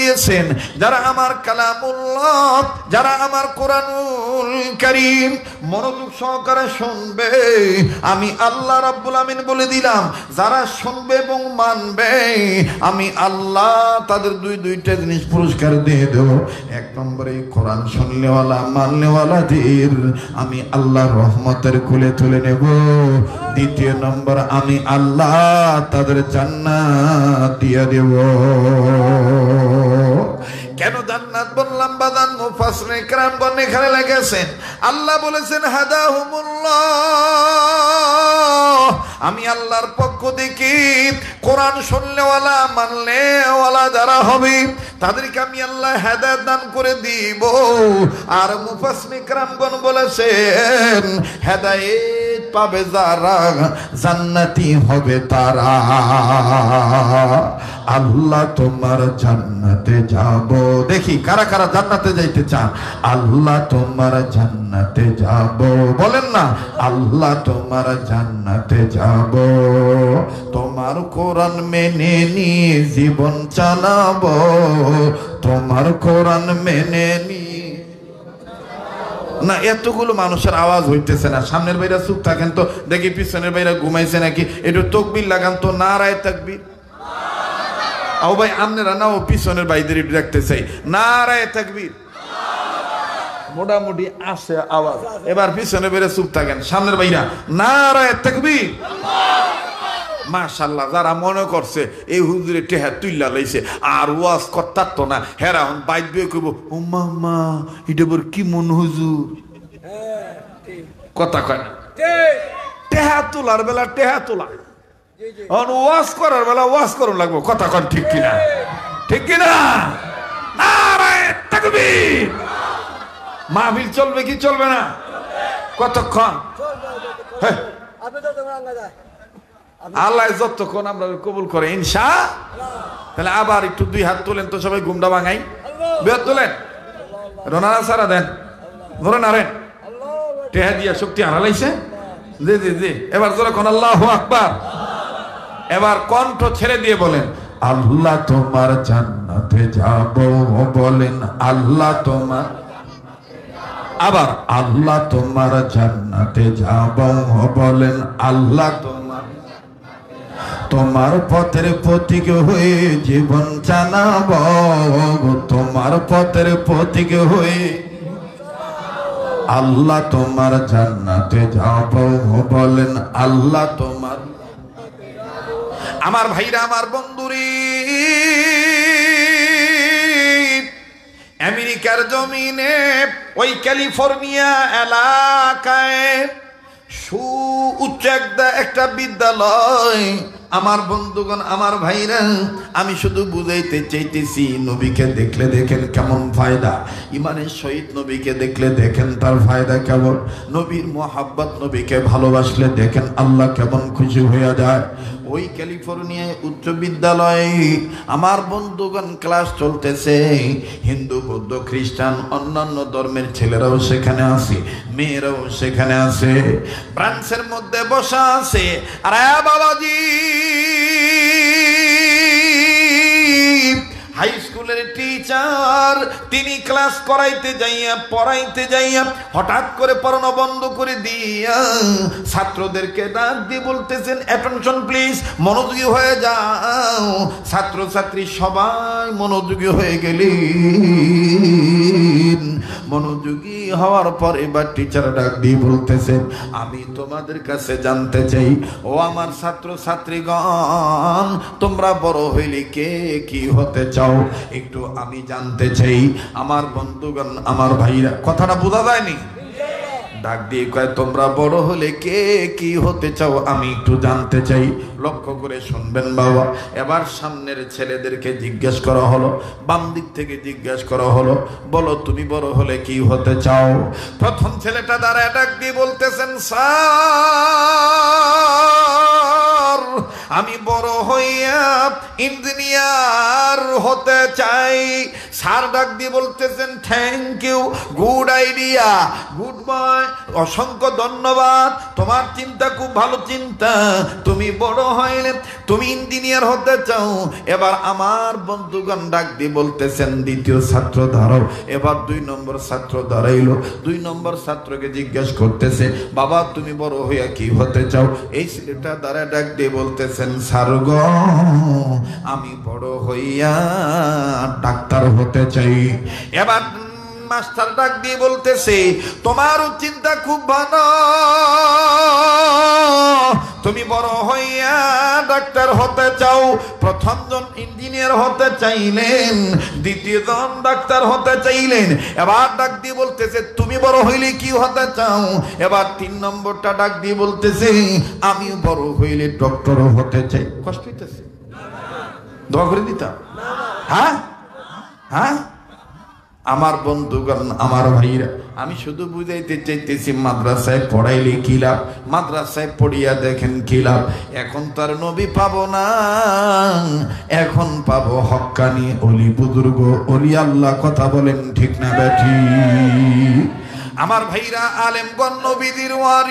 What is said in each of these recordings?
দিয়েছেন, যারা আমার কালামুল্লাহ, যারা আমার কোরআনুল কারীম মনোযোগ সহকারে শুনবে, আমি আল্লাহ রাব্বুল আমিন বলে দিলাম, যারা শুনবে এবং মানবে আমি আল্লাহ তাদের দুইটা জিনিস পুরস্কার দিয়ে দেব। এক নম্বরে কোরআন শুনলেওয়ালা মানলেওয়ালাদের আমি আল্লাহ রহমতের কুলে তুলে নেব। দ্বিতীয় নম্বর, আমি আল্লাহ তাদের জান্নাত দিয়ে দেব। কেন জান্নাত বললাম বাদান? মুফাসসিরিন কিরামগণ এখানে লিখেছেন, আল্লাহ বলেছেন হাদাহুমুল্লাহ, আমি আল্লাহর পক্ষ থেকে কোরআন শুনলেওয়ালা মানলেওয়ালা যারা হবে তাদেরকে আমি আল্লাহ হেদায়েত দান করে দিব। আর মুফাসসিরিন কিরামগণ বলেছেন হেদায়েত পাবে যারা, জান্নাতি হবে তারা। আল্লাহ তোমার জান্নাতে যাব। দেখি কারা কারা জান্নাতে যাইতে চান? আল্লাহ তোমার জান্নাতে যাব, বলেন না, আল্লাহ তোমার জান্নাতে যাব। তোমার কোরআন মেনে নিয়ে জীবন চালাবো, তোমার কোরআন মেনে নিয়ে। না, এতগুলো মানুষের আওয়াজ হইতেছে না। সামনের বাইরা চুপ থাকেন তো দেখি, পিছনের বাইরা ঘুমাইছে নাকি? একটু তাকবীর লাগান তো, নারায়ে তাকবীর। ও ভাই আপনারা না, ও পিছনের বাইদের একটু দেখতে চাই, নারায়ে তাকবীর। মোটামুটি আসে আওয়াজ। এবার পিছনে বেড়ে চুপ থাকেন, সামনের বাইরা নারায়ে তাকবীর। মাশাআল্লাহ, যারা মনে করছে এই হুজুরে টেহা তুইলা লাইছে আর ওয়াজ করতার তো না, হেরা হন বাইদ বিয়ে কইব, ও মামা এটা বর কি মন হুজুর, কথা কয় না। টেহা তোলার বেলা টেহা তোলা, ওয়াজ করার বেলা ওয়াজ করুন লাগবো, কথা কন ঠিক কিনা? ঠিক কিনা? নারায়ে তাকবীর। মাহফিল চলবে কি চলবে না? কতক্ষণ? আল্লাহ যতক্ষণ আমরা কবুল করে ইনশাআল্লাহ। তাহলে আবার একটু দুই হাত তোলেন তো সবাই, ঘুমটা ভাঙাই, বের তোলেন, রোনারা সারা দেন, ধরে নারেন, টেহা দিয়া শক্তি হারালাইছে। জি জি জি, এবার জোরে কোন আল্লাহু আকবার। এবার কণ্ঠ ছেড়ে দিয়ে বলেন, আল্লাহ তোমার জান্নাতে যাব, বলেন আল্লাহ তোমার। আবার আল্লাহ তোমার জান্নাতে যাব, বলেন আল্লাহ তোমার। তোমার পথের পথিক হয়ে জীবন চালাব, তোমার পথের পথিক হয়ে। আল্লাহ তোমার জান্নাতে যাব, বলেন আল্লাহ তোমার। আমার ভাইরা, আমার বন্ধুরি, আমেরিকার জমিনে ওই ক্যালিফোর্নিয়া এলাকায় সুউচ্চ একটা বিদ্যালয়। আমার বন্ধুগণ, আমার ভাইরা, আমি শুধু বুঝাইতে চাইতেছি, নবীকে দেখলে দেখেন কেমন ফায়দা, ইমানের সহিত নবীকে দেখলে দেখেন তার ফায়দা কেমন, নবীর মোহাব্বত, নবীকে ভালোবাসলে দেখেন আল্লাহ কেমন খুশি হয়ে যায়। ওই ক্যালিফোর্নিয়ায় উচ্চ বিদ্যালয়ে আমার বন্ধুগণ ক্লাস চলতেছে। হিন্দু, বৌদ্ধ, খ্রিস্টান, অন্যান্য ধর্মের ছেলেরাও সেখানে আছে, মেয়েরাও সেখানে আছে, ব্রাঞ্চের মধ্যে বসা আছে। আরে বাবাজি, হাই স্কুলের টিচার, তিনি ক্লাস করাইতে যাইয়া পড়াইতে যাইয়া হঠাৎ করে পড়ানো বন্ধ করে দিয়া ছাত্রদেরকে ডাক দিয়ে বলতেছেন, অ্যাটেনশন প্লিজ, মনোযোগী হয়ে যাও। ছাত্রছাত্রী সবাই মনোযোগী হয়ে গেলেন। মনোযোগী হওয়ার পর এবার টিচার ডাক দিয়ে বলতেছেন, আমি তোমাদের কাছে জানতে চাই, ও আমার ছাত্র ছাত্রীগণ, তোমরা বড় হইলে কে কি হতে চাও একটু আমি জানতে চাই। আমার বন্ধুগণ, আমার ভাইরা, কথাটা বোঝা যায়নি? ডাক দিয়ে কয়, তোমরা বড় হলে কে কি হতে চাও আমি একটু জানতে চাই। লক্ষ্য করে শুনবেন বাবা। এবার সামনের ছেলেদেরকে জিজ্ঞেস করা হলো, বাম দিক থেকে জিজ্ঞেস করা হলো, বলো তুমি বড় হলে কি হতে চাও? প্রথম ছেলেটা দাঁড়ায় ডাক দিয়ে বলতেছেন, স্যার, আমি বড় হইয়া ইঞ্জিনিয়ার হতে চাই। স্যার ডাক দিয়ে বলতেছেন thank you, good idea, good boy, অসংখ্য ধন্যবাদ, তোমার চিন্তা খুব ভালো চিন্তা, তুমি বড় হইলে তুমি ইঞ্জিনিয়ার হতে চাও। এবার আমার বন্ধুগণ ডাক দিয়ে বলতেছেন দ্বিতীয় ছাত্র দাঁড়াও। এবার 2 নম্বর ছাত্র দাঁড়াইলো। 2 নম্বর ছাত্রকে জিজ্ঞেস করতেছে বাবা তুমি বড় হইয়া কি হতে চাও? এই ছেলেটা দাঁড়ায় ডাক দিয়ে বলতেছেন স্যার গো আমি বড় হইয়া ডাক্তার হতে চাই। এবার মাস্টার ডাক দিয়ে বলতেছে তোমার চিন্তা খুব ভালো, তুমি বড় হইয়া ডাক্তার হতে চাও। প্রথম জন ইঞ্জিনিয়ার হতে চাইলেন, দ্বিতীয় জন ডাক্তার হতে চাইলেন। এবার ডাক দিয়ে বলতেছে তুমি বড় হইলে কি হতে চাও? এবার 3 নম্বরটা ডাক দিয়ে বলতেছে আমি বড় হইলে ডক্টর হতে চাই। কষ্ট হইতেছে? দোয়া করে দিতাম। হ্যাঁ হ্যাঁ আমার বন্ধুগণ আমার ভাইরা, আমি শুধু বুঝাইতে চাইতেছি মাদ্রাসায় পড়াইলে কি লাভ, মাদ্রাসায় পড়িয়া দেখেন কি লাভ। এখন তার নবী পাবো না, এখন পাবো হক্কানি অলি বুজুর্গ অলি আল্লাহ। কথা বলেন ঠিক না বেঠি? আমার ভাইরা আলেমগণ নবীদের ওয়ারিস,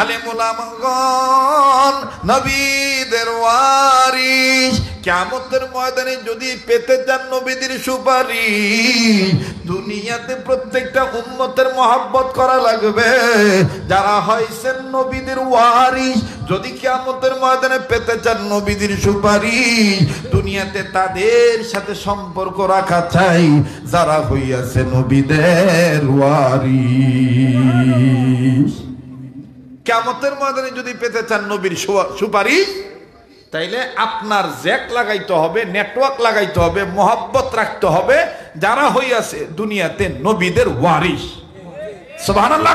আলেম উলামাগণ নবীদের ওয়ারিস। কিয়ামতের ময়দানে যদি পেতে চান নবীদের সুপারিশ, দুনিয়াতে প্রত্যেকটা উম্মতের মহব্বত করা লাগবে যারা হয়েছেন নবীদের ওয়ারিস। যদি কিয়ামতের ময়দানে পেতে চান নবীদের সুপারিশ, দুনিয়াতে তাদের সাথে সম্পর্ক রাখা চাই যারা হইয়াছে নবীদের ওয়ারিস। কিয়ামতের ময়দানে যদি পেতে চান নবীর সুপারিশ, তাইলে আপনার জ্যাক লাগাইতে হবে, নেটওয়ার্ক লাগাইতে হবে, মহব্বত রাখতে হবে যারা হইয়াছে দুনিয়াতে নবীদের ওয়ারিস। সুবহানাল্লাহ।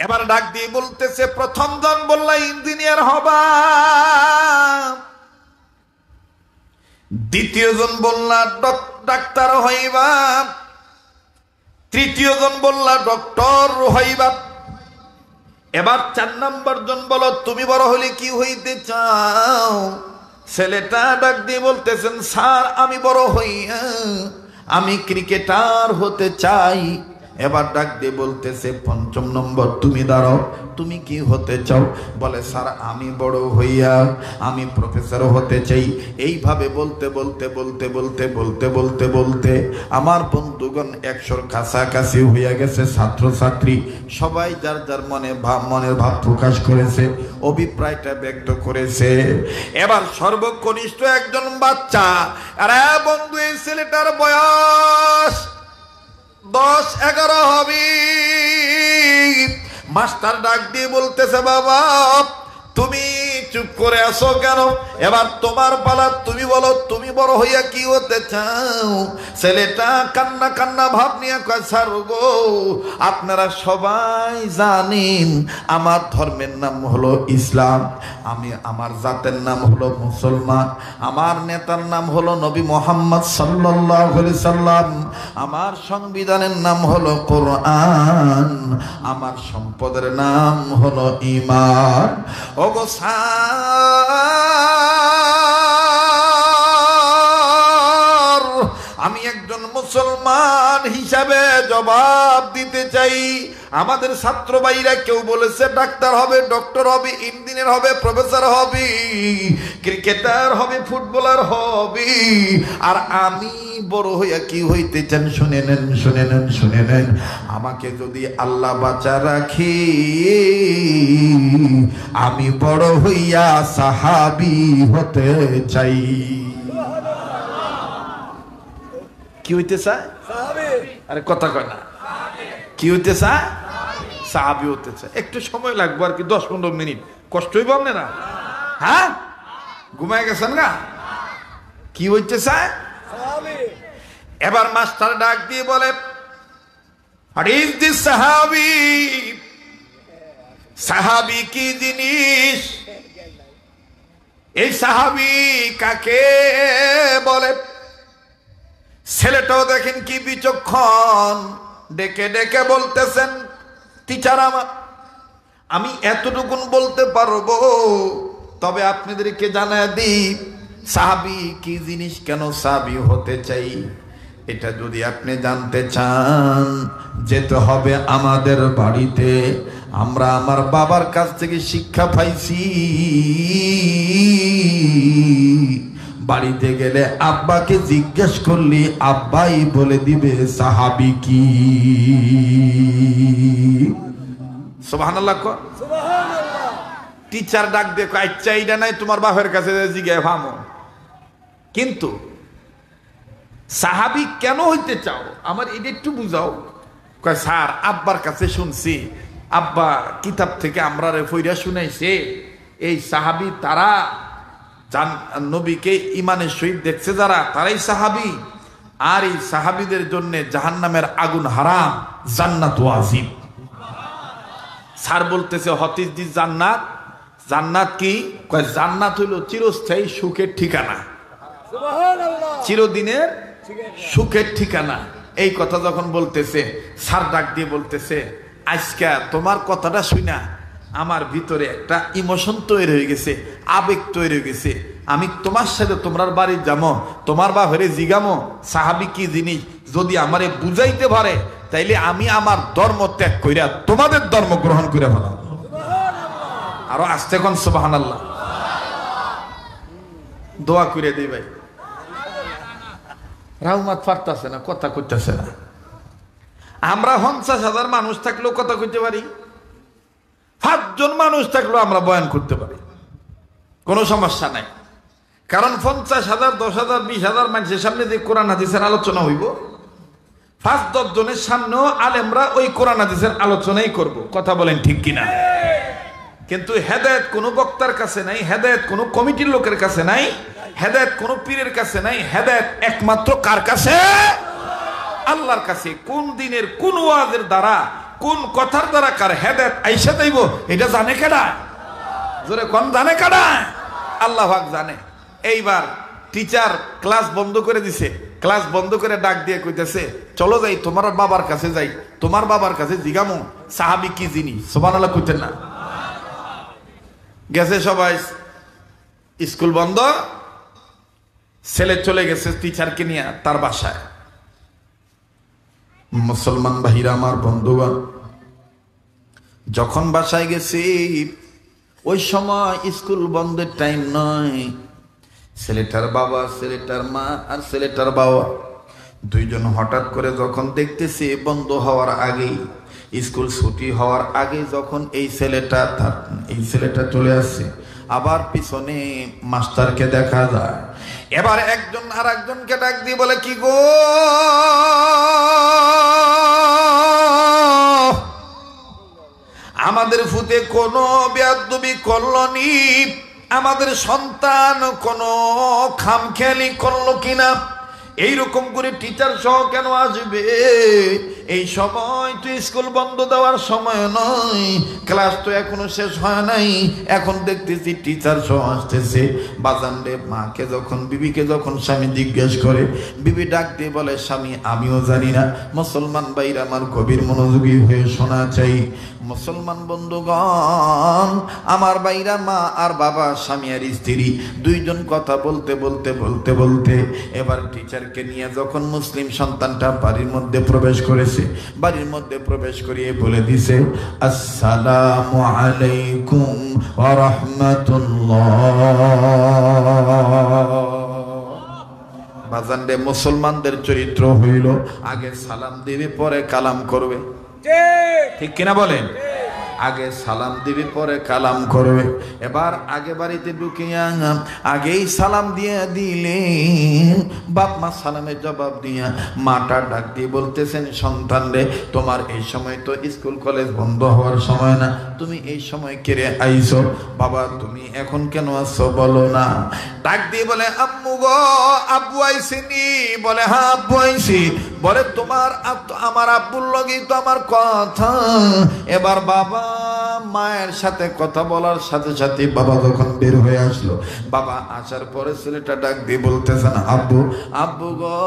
এবার ডাক দিয়ে বলতেছে প্রথম জন বললা ইঞ্জিনিয়ার হবা, দ্বিতীয় জন বললা ডাক্তার হইবা, তৃতীয় জন বললা ডক্টর হইবা। এবার 4 নম্বর জন বলো তুমি বড় হলে কি হইতে চাও? ছেলেটা ডাক দিয়ে বলতেছেন স্যার আমি বড় হইয়া আমি ক্রিকেটার হতে চাই। এবার ডাক দিয়ে বলতেছে 5ম নম্বর তুমি দাঁড়াও, তুমি কি হতে চাও? বলে স্যার আমি বড় হইয়া আমি প্রফেসর হতে চাই। এইভাবে বলতে বলতে বলতে বলতে বলতে বলতে বলতে আমার বন্ধুগণ 100-র কাছাকাছি হইয়া গেছে। ছাত্রছাত্রী সবাই যার যার মনের ভাব প্রকাশ করেছে, অভিপ্রায়টা ব্যক্ত করেছে। এবার সর্বকনিষ্ঠ একজন বাচ্চা, আরে বন্ধু এই ছেলেটার বয়স 10-11 হবে। মাস্টার ডাক দিয়ে বলতেছে বাবা তুমি চুপ করে আসো কেন? এবার তোমার পালা, তুমি বলো তুমি বড় হইয়া কি হতে চাও? ছেলেটা কান্না কান্না ভাব নিয়ে কয় স্যার গো আপনারা সবাই জানেন আমার ধর্মের নাম হলো ইসলাম, আমি আমার জাতের নাম হলো মুসলমান, আমার নেতার নাম হলো নবী মুহাম্মদ সাল্লাল্লাহু আলাইহি সাল্লাম, আমার সংবিধানের নাম হলো কোরআন, আমার সম্পদের নাম হলো ঈমান। ওগো স্যার আমি একজন মুসলমান হিসাবে জবাব দিতে চাই। আমাদের ছাত্র ভাইরা কেউ বলেছে ডাক্তার হবে, ডক্টর হবে, ইঞ্জিনিয়ার হবে, প্রফেসর হবে, ক্রিকেটার হবে, ফুটবলার হবে, আর আমি বড় হইয়া কি হইতে চান? শুনে নেন শুনে নেন শুনে নেন, আমাকে যদি আল্লাহ বাঁচা রাখি আমি বড় হইয়া সাহাবী হতে চাই। কি হইতে চায়? আরে কথা কয় না, কি হইতে চায়? সাহাবী হতে চায়। একটু সময় লাগবে আর কি, 10-15 মিনিট। কষ্ট হইব আপনি না? হ্যাঁ ঘুমায় গেছেন না? কি হইতে চায়? এবার মাস্টার ডাক দিয়ে বলে হোয়াট ইজ দিস সাহাবী? সাহাবী কি জিনিস? এই সাহাবী কাকে বলে? ছেলেটাও দেখেন কি বিচক্ষণ, ডেকে ডেকে বলতেছেন টিচার আমি এতটুকুন বলতে পারবো তবে আপনাদেরকে জানায় দিই সাহাবী কি জিনিস, কেন সাহাবী হতে চাই, এটা যদি আপনি জানতে চান যেতে হবে আমাদের বাড়িতে। আমরা আমার বাবার কাছ থেকে শিক্ষা পাইছি, বাড়িতে গেলে আব্বাকে জিজ্ঞেস করলি আব্বাই বলে দিবে সাহাবী কি। সুবহানাল্লাহ। সুবহানাল্লাহ। টিচার ডাক দিয়ে কয় আচ্ছা এইটা নাই তোমার বাপের কাছে জিজ্ঞাসা ভামো। কিন্তু সাহাবী কেন হইতে চাও আমার এটা একটু বুঝাও। কয় স্যার আব্বার কাছে শুনছি, আব্বা কিতাব থেকে আমরা ফইরা শুনাইছে এই সাহাবী তারা নবীকে ইমানের সহিত দেখছে যারা তারাই সাহাবী, আর এই সাহাবীদের জন্য জাহান্নামের আগুন হারাম, জান্নাত ওয়াজিব। স্যার বলতেছে হতিস দি জান্নাত। জান্নাত কি? কয় জান্নাত হইল চিরস্থায়ী সুখের ঠিকানা, চিরদিনের সুখের ঠিকানা। এই কথা যখন বলতেছে স্যার ডাক দিয়ে বলতেছে আজকে তোমার কথাটা শুনা আমার ভিতরে একটা ইমোশন তৈরি হয়ে গেছে, আবেগ তৈরি হয়ে গেছে। আমি তোমার সাথে তোমার বাড়ি যাবো, তোমার বাপের জিগামো সাহাবী কি জিনিস, যদি আমারে বুঝাইতে পারে তাইলে আমি আমার ধর্ম ত্যাগ কইরা তোমাদের ধর্ম গ্রহণ করে ফেলাম। আরো আসতে কোন সুবহানাল্লাহ। দোয়া করে দিই ভাই। রাউমাত পারতাছে না, কথা কইতাছে না। আমরা 50,000 মানুষ থাকলেও কথা কইতে পারি, 5 জন মানুষ থাকলেও আমরা বয়ান করতে পারি, কোনো সমস্যা নাই। কারণ 50,000, 10,000, 20,000 মানুষের সামনে যে কোরআন হাদিসের আলোচনা হইব, 5-10 জনের সামনেও আলেমরা ওই কোরআন হাদিসের আলোচনাই করব। কথা বলেন ঠিক কিনা? কিন্তু হেদায়েত কোনো বক্তার কাছে নাই, হেদায়েত কোনো কমিটির লোকের কাছে নাই, হেদায়েত কোনো পীরের কাছে নাই। হেদায়েত একমাত্র কার কাছে? আল্লাহর কাছে। কোন দিনের কোন ওয়াজের দ্বারা কোন কথার দ্বারা কার হেদায়েত আইসা যাইব এটা জানে কেডা? জোরে কোন জানে কেডা? আল্লাহ পাক জানে। এইবার টিচার ক্লাস বন্ধ করে দিছে, ক্লাস বন্ধ করে ডাক দিয়ে কইতেছে চলো যাই তোমার বাবার কাছে যাই, তোমার বাবার কাছে জিগামো সাহাবী কি জিনিস। সুবহানাল্লাহ কইতেন না? গেছে সবাই, স্কুল বন্ধ, ছেলে চলে গেছে টিচারকে নিয়ে তার বাসায়। মুসলমান ভাইরা আমার বন্ধুগণ, যখন বাসায় গেছি ওই সময় স্কুল বন্ধের টাইম নয়। ছেলেটার বাবা, ছেলেটার মা আর ছেলেটার বাবা দুইজন হঠাৎ করে যখন দেখতেছি বন্ধ হওয়ার আগেই, স্কুল ছুটি হওয়ার আগে যখন এই ছেলেটা চলে আসছে, আবার পিছনে মাস্টারকে দেখা যায়। এবার একজন আর একজনকে ডাক দিয়ে বলে কি গো, আমাদের ফুতে কোনো বেয়াদবি করলনি, আমাদের সন্তান কোনো খামখেয়ালি করলো কিনা, এইরকম করে টিচার সহ কেন আসবে? এই সময় তো স্কুল বন্ধ দেওয়ার সময় নয়, ক্লাস তো এখনো শেষ হয় নাই, এখন দেখতেছি টিচার সহ আসতেছে। বাজান রে, মাকে যখন বিবিকে যখন স্বামী জিজ্ঞেস করে, বিবি ডাক দিয়ে বলে স্বামী আমিও জানি না। মুসলমান ভাইরা আমার গভীর মনোযোগী হয়ে শোনা চাই। মুসলমান বন্ধুগণ আমার ভাইরা, মা আর বাবা, স্বামী আর স্ত্রী দুইজন কথা বলতে বলতে বলতে বলতে এবার টিচারকে নিয়ে যখন মুসলিম সন্তানটা বাড়ির মধ্যে প্রবেশ করেছে, বাড়ির মধ্যে প্রবেশ করিয়ে বলে দিছে আসসালামু আলাইকুম ওয়া রাহমাতুল্লাহ। বাজান রে, মুসলমানদের চরিত্র হইল আগে সালাম দিবে পরে কালাম করবে, ঠিক কিনা বলেন? আগে সালাম দিবি পরে কালাম করবে। এবার আগে বাড়িতে ঢুকিয়া আগেই সালাম দিয়ে দিলে বাপ মা সালামের জবাব দিয়া মাটা ডাক দিয়ে বলতেছেন সন্তান রে, তোমার এই সময় তো স্কুল কলেজ বন্ধ হওয়ার সময় না, তুমি এই সময় কেড়ে আইছো, বাবা তুমি এখন কেন আসছো বলো না? ডাক দিয়ে বলে আম্মু গো, আব্বু আইসিনি? বলে হ্যাঁ আব্বু আইসি। বলে তোমার আমার আব্বুর লগেই তো আমার কথা। এবার বাবা মায়ের সাথে কথা বলার সাথে সাথে বাবা যখন বের হয়ে আসলো, বাবা আসার পরে ছেলেটা ডাক দিয়ে বলতেছেন আব্বু, আব্বু গো,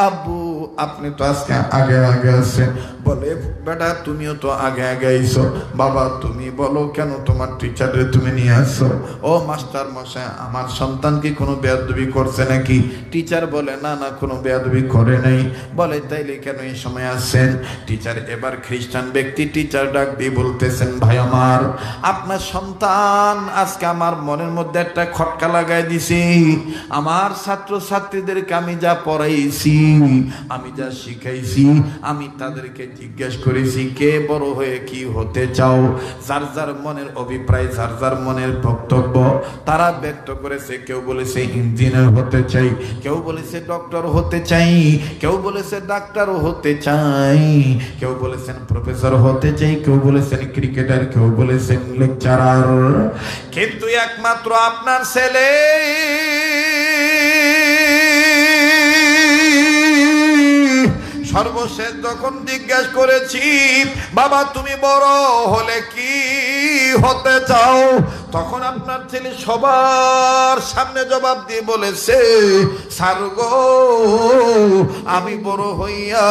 আব্বু আপনি তো আজকে আগে আগে আছেন। বলে বেটা তুমিও তো আগে আগে আইছো, বাবা তুমি বলো কেন তোমার টিচারে তুমি নিয়ে আসছো? ও মাস্টার মশাই আমার সন্তান কি কোনো বেয়াদবি করছে নাকি? টিচার বলে না না কোনো বেয়াদবি করে নাই। বলে তাইলে কেন এই সময় আসছেন? টিচার এবার খ্রিস্টান ব্যক্তি, টিচার ডাক দিয়ে বলতেছেন ভাই আমার, আপনার সন্তান আজকে আমার মনের মধ্যে একটা খটকা লাগাই দিছে। আমার ছাত্র ছাত্রীদেরকে আমি যা পড়াইছি, আমি যা শিখাইছি, আমি তাদেরকে জিজ্ঞেস করেছি কে বড় হয়ে কি হতে চাও? যার যার মনের অভিপ্রায়, যার যার মনের বক্তব্য তারা ব্যক্ত করেছে। কেউ বলেছে ইঞ্জিনিয়ার হতে চাই, কেউ বলেছে ডক্টর হতে চাই, কেউ বলেছে ডাক্তারও হতে চাই, কেউ বলেছেন প্রফেসর হতে চাই, কেউ বলেছেন ক্রিকেটার, কেউ বলেছেন লেকচারার। কিন্তু একমাত্র আপনার ছেলে সর্বশেষ যখন জিজ্ঞেস করেছি বাবা তুমি বড় হলে কি হতে চাও, তখন আপনার ছেলে সবার সামনে জবাব দিয়ে বলেছে স্যার গো আমি বড় হইয়া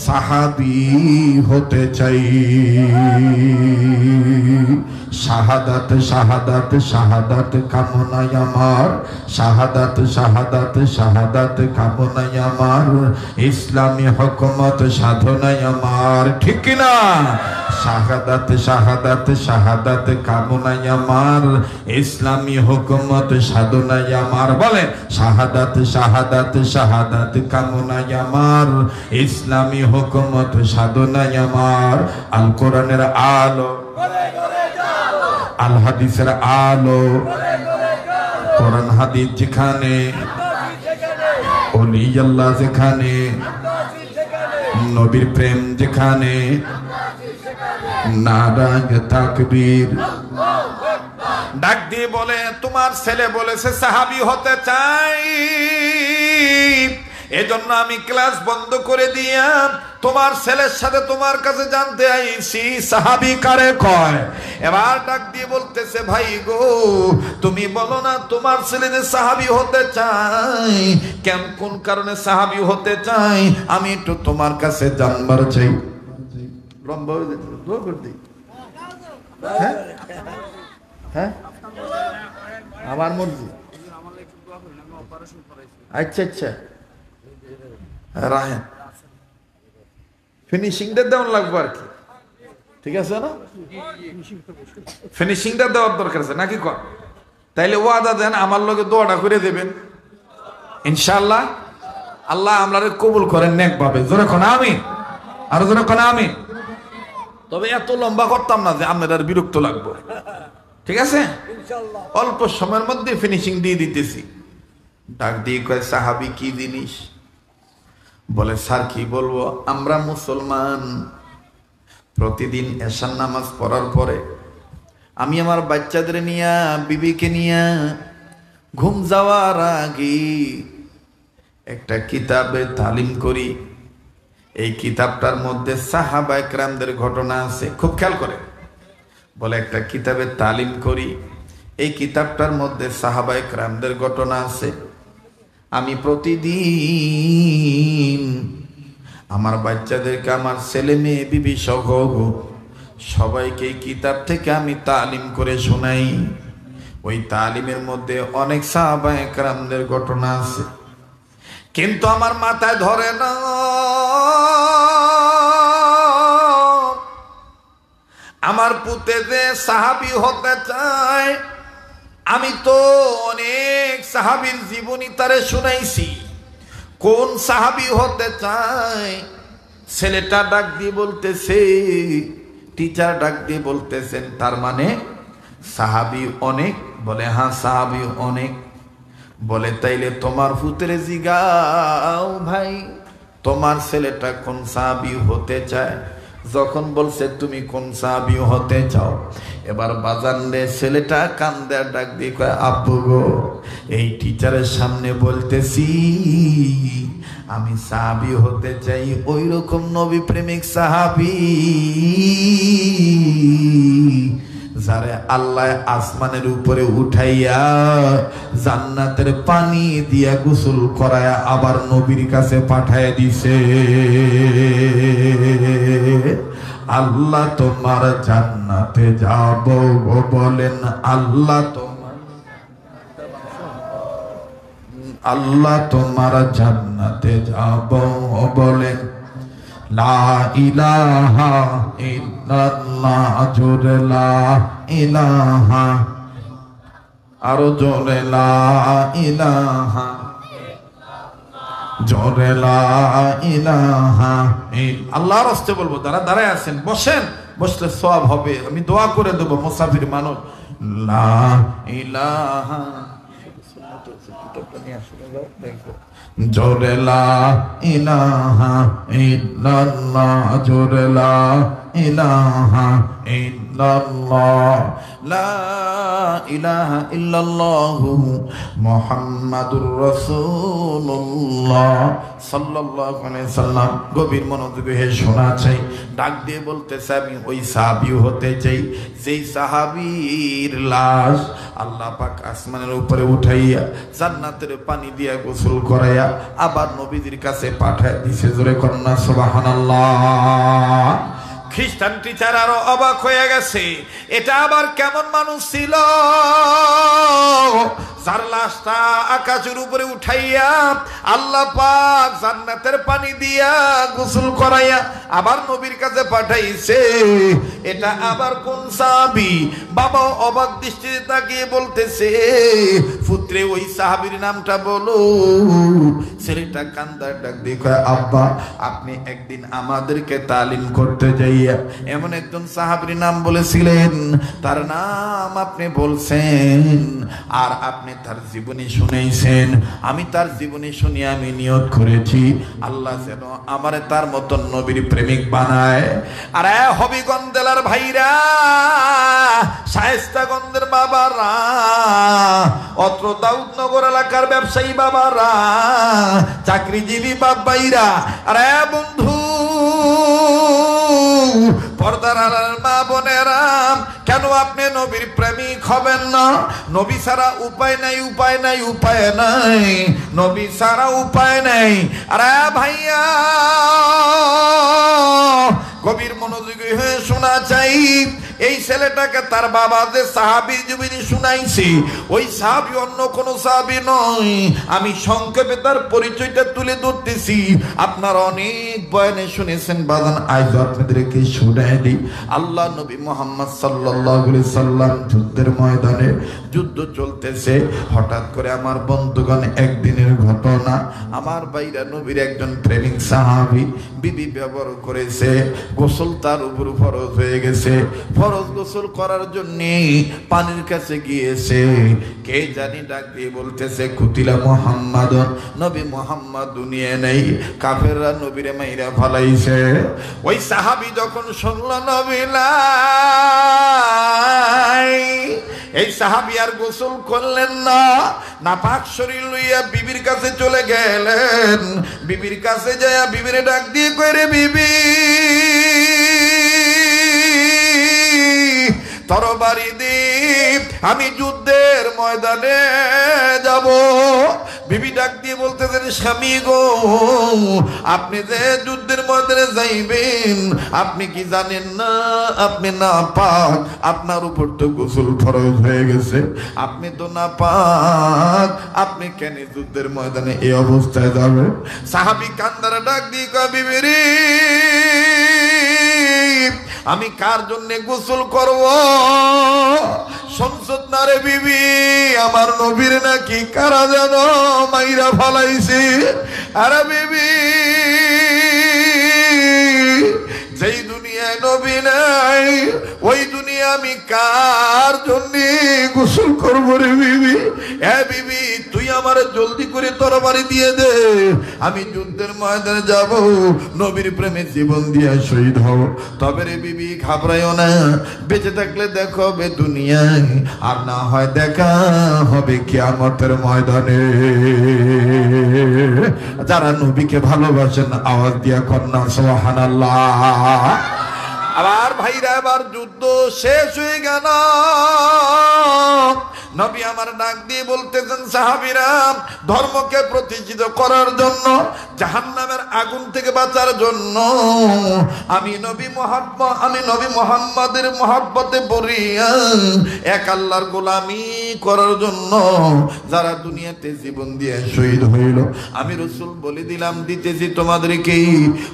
সাহাবী হতে চাই। শাহাদাত শাহাদাত শাহাদাত কামনায় আমার, শাহাদাত শাহাদাত শাহাদাত কামনায় আমার, ইসলামী হুকুমত সাধনায় আমার। ঠিক না? শাহাদাত শাহাদাত শাহাদাত কামনায় আমার, ইসলামী হুকুমত সাধনায় আমার। বলে শাহাদাত শাহাদাত শাহাদাত কামনায় আমার, ইসলামী হুকুমত সাধনায় আমার। আল কোরআনের আলো, আল হাদিসের আলো, কোরআন হাদিস যেখানে, ওলি আল্লাহ যেখানে, নবীর প্রেম যেখানে, নারায়ে তাকবীর। ডাক দিয়ে বলে তোমার ছেলে বলেছে সাহাবী হতে চাই, এজন্য আমি ক্লাস বন্ধ করে দিয়া তোমার ছেলের সাথে তোমার কাছে জানতে আইছি সাহাবী কারে কয়। এবার ডাক দিয়ে বলতেছে ভাই গো তুমি বলো না তোমার ছেলে যে সাহাবী হতে চাই, কেন কোন কারণে সাহাবী হতে চাই আমি একটু তোমার কাছে জানবার চাই। লম্বা হয়ে যেত দোয়া করে দিই। হ্যাঁ হ্যাঁ আমার মর্জি। আচ্ছা আচ্ছা রাহেন ফিনিশিংটা দেওয়ার লাগবে আর কি, ঠিক আছে না? ফিনিশিংটা দেওয়ার দরকার আছে নাকি কর? তাইলে ওয়াদা দেন আমার লগে দোয়াটা করে দেবেন ইনশাআল্লাহ। আল্লাহ আমরারে কবুল করেন নেক ভাবে। জোরে কোন আমি, আর জোরে কোন আমি। তবে এত লম্বা করতাম না যে আপনার বিরক্ত লাগবে, ঠিক আছে? অল্প সময়ের মধ্যে ফিনিশিং দিয়ে দিতেছি। ডাক দিয়ে কয় সাহাবী কি জিনিস? বলে স্যার কি বলবো, আমরা মুসলমান প্রতিদিন এশার নামাজ পড়ার পরে আমি আমার বাচ্চাদের নিয়া বিবিকে নিয়া ঘুম যাওয়ার আগে একটা কিতাবে তালিম করি। এই কিতাবটার মধ্যে সাহাবা একরামদের ঘটনা আছে, খুব খেয়াল করে। বলে একটা কিতাবে তালিম করি, এই কিতাবটার মধ্যে সাহাবা একরামদের ঘটনা আছে। আমি প্রতিদিন আমার বাচ্চাদেরকে, আমার ছেলে মেয়ে বিবি সহ সবাইকে এই কিতাব থেকে আমি তালিম করে শোনাই। ওই তালিমের মধ্যে অনেক সাহাবা একরামদের ঘটনা আছে, কিন্তু আমার মাথায় ধরে না। আমার পুতে যে সাহাবী হতে চায়, আমি তো অনেক সাহাবীর জীবনী তারে শুনাইছি। কোন সাহাবী হতে চায়? ছেলেটা ডাক দিয়ে বলতেছে, টিচার ডাক দিয়ে বলতেছেন তার মানে সাহাবী অনেক? বলে হ্যাঁ সাহাবী অনেক। বলে তাইলে তোমার পুত্রে জিগাও ভাই তোমার ছেলেটা কোন সাহাবী হতে চায়। যখন বলছে তুমি কোন সাহাবী হতে চাও, এবার বাজান রে ছেলেটা কান্দে ডাক দিয়ে কয় আব্বু গো এই টিচারের সামনে বলতেছি আমি সাহাবী হতে চাই, ওই রকম নবী প্রেমিক সাহাবী যারে আল্লাহ আসমানের উপরে উঠাইয়া জান্নাতের পানি দিয়া গোসল করায়া আবার নবীর কাছে পাঠায় দিছে। আল্লাহ তোমার জান্নাতে যাব বলেন, আল্লাহ তোমার জান্নাতে যাব বলেন। লা ইলাহা ইল্লাল্লাহ, জোরে লা ইলাহা, আরো জোরে লা ইলাহা, জোরে লা ইলাহা। আল্লাহর রাস্তে বলবো, যারা দাঁড়ায় আছেন বসেন, বসলে সওয়াব হবে। আমি দোয়া করে দেবো মুসাফির মানুষ। লা ইলাহা, জোরে লা ইলাহা ইল্লাল্লাহ, জোরে লা ইলাহা ইল্লাল্লাহ, লা ইলাহা ইল্লাল্লাহু মুহাম্মাদুর রাসূলুল্লাহ সাল্লাল্লাহু আলাইহি সাল্লাম। গভীর মনোযোগে শোনা চাই। ডাক দিয়ে বলতেছে, আমি ওই সাহাবী হতে চাই যেই সাহাবীর লাশ আল্লাহ পাক আসমানের উপরে উঠাইয়া জান্নাতের পানি দিয়া গোসল করাইয়া আবার নবীজির কাছে পাঠায় দিছে। জোরে কন্যা সুবহানাল্লাহ। খ্রিস্টান টিচার আরো অবাক হয়ে গেছে, এটা আবার কেমন মানুষ ছিল যার লাশটা আকাশের উপরে উঠাইয়া আল্লাহ পাক জান্নাতের পানি দিয়া গোসল করাইয়া আবার নবীর কাছে পাঠাইছে। এটা আবার কোন সাহাবী? বাবা অবাক দৃষ্টিতে তাকিয়ে বলতেছে, পুত্রে ওই সাহাবীর নামটা বলো। ছেলেটা কান্দার ডাক দিয়ে কয়, আব্বা আপনি একদিন আমাদেরকে তালিম করতে যাইয়া এমন একজন সাহাবীর নাম বলেছিলেন, তার নাম আপনি বলছেন আর আপনি তার জীবনী শুনেছেন। আমি তার জীবনী শুনে আমি নিয়ত করেছি আল্লাহ যেন আমারে তার মতন নবীর প্রেমিক বানায়। আরে হবিগঞ্জ জেলার ভাইরা, শায়েস্তাগঞ্জের বাবারা, অত্র দাউদনগর এলাকার ব্যবসায়ী বাবারা, চাকরিজীবী বাবাইরা, আরে বন্ধু পর্দার আড়ালের মা বোনেরা, কেন আপনি নবীর প্রেমিক হবেন না? নবী ছাড়া উপায় নাই, উপায় নাই, উপায় নাই, নবী ছাড়া উপায় নাই। আরে ভাইয়া গভীর মনোযোগী হয়ে শোনা চাই। এই ছেলেটাকে তার বাবা যে সাহাবী জীবনী শুনাইছে, ওই সাহাবী অন্য কোন সাহাবী নয়। আমি সংক্ষেপে তার পরিচয়টা তুলে ধরতেছি, আপনারা অনেক বয়ানে শুনেছেন বাজান, আজ আপনাদেরকে শুনাই দিই। আল্লাহ নবী মুহাম্মদ সাল্লাল্লাহু আলাইহি সাল্লাম যুদ্ধের ময়দানে যুদ্ধ চলতেছে। হঠাৎ করে আমার বন্ধুগণ, একদিনের ঘটনা, আমার বাইরা নবীর একজন প্রেমিক সাহাবী বিবি ব্যবহার করেছে, গোসল তার উপর ফরজ হয়ে গেছে। ফরজ গোসল করার জন্য পানির কাছে গিয়েছে, কে জানি ডাক দিয়ে বলতেছে, কুতিলা মুহাম্মাদ, নবী মুহাম্মদ দুনিয়া নেই, কাফেররা নবীরে মাইরা ফালাইছে। ওই সাহাবী যখন শুনল নবী নাই, এই সাহাবী আর গোসল করলেন না, নাপাক শরীর লইয়া বিবির কাছে চলে গেলেন। বিবির কাছে যায় বিবিরে ডাক দিয়ে কইরে, বিবি তরবারি দ্বীপ, আমি যুদ্ধের ময়দানে যাব। বিবি ডাক দিয়ে বলতেছেন, স্বামী গো, আপনি যে যুদ্ধের ময়দানে যাইবেন, আপনি কি জানেন না আপনি না পাক? আপনার উপর তো গোসল ফরজ হয়ে গেছে, আপনি তো না পাক, আপনি কেন যুদ্ধের ময়দানে এই অবস্থায় যাবেন? সাহাবী কান্দারা ডাক দিয়ে কয়, বিবি রে, আমি কার জন্য গোসল করব? সংসদ না রে বিবি, আমার নবীর নাকি কারা যেন মাইরা ফালাইছে। আরে বিবি, যেই দুনিয়ায় নবী নাই, ওই দুনিয়া আমি কার জন্য গোসল করবো রে বিবি? হ্যাঁ বিবি, তুই আমার জলদি করে তরবারি দিয়ে দে, আমি যুদ্ধের ময়দানে যাব, নবীর প্রেমে জীবন দিয়ে শহীদ হব। তবে রে বিবি ঘাবড়াইও না, বেঁচে থাকলে দেখা হবে দুনিয়ায়, আর না হয় দেখা হবে কিয়ামতের ময়দানে। যারা নবীকে ভালোবাসেন আওয়াজ দিয়া কন্যা সুবহানাল্লাহ। আবার ভাইরা এবার যুদ্ধ শেষ হয়ে গেল। নবী আমার ডাক দিয়ে বলতেছেন, সাহাবীরা, ধর্মকে প্রতিষ্ঠিত করার জন্য, জাহান্নামের আগুন থেকে বাঁচার জন্য আমি নবী মুহাম্মাদের মহব্বতে পড়িয়া এক আল্লাহর গোলামি করার জন্য যারা দুনিয়াতে জীবন দিয়ে শহীদ হইল, আমি রাসূল বলে দিলাম, দিতেছি তোমাদেরকে,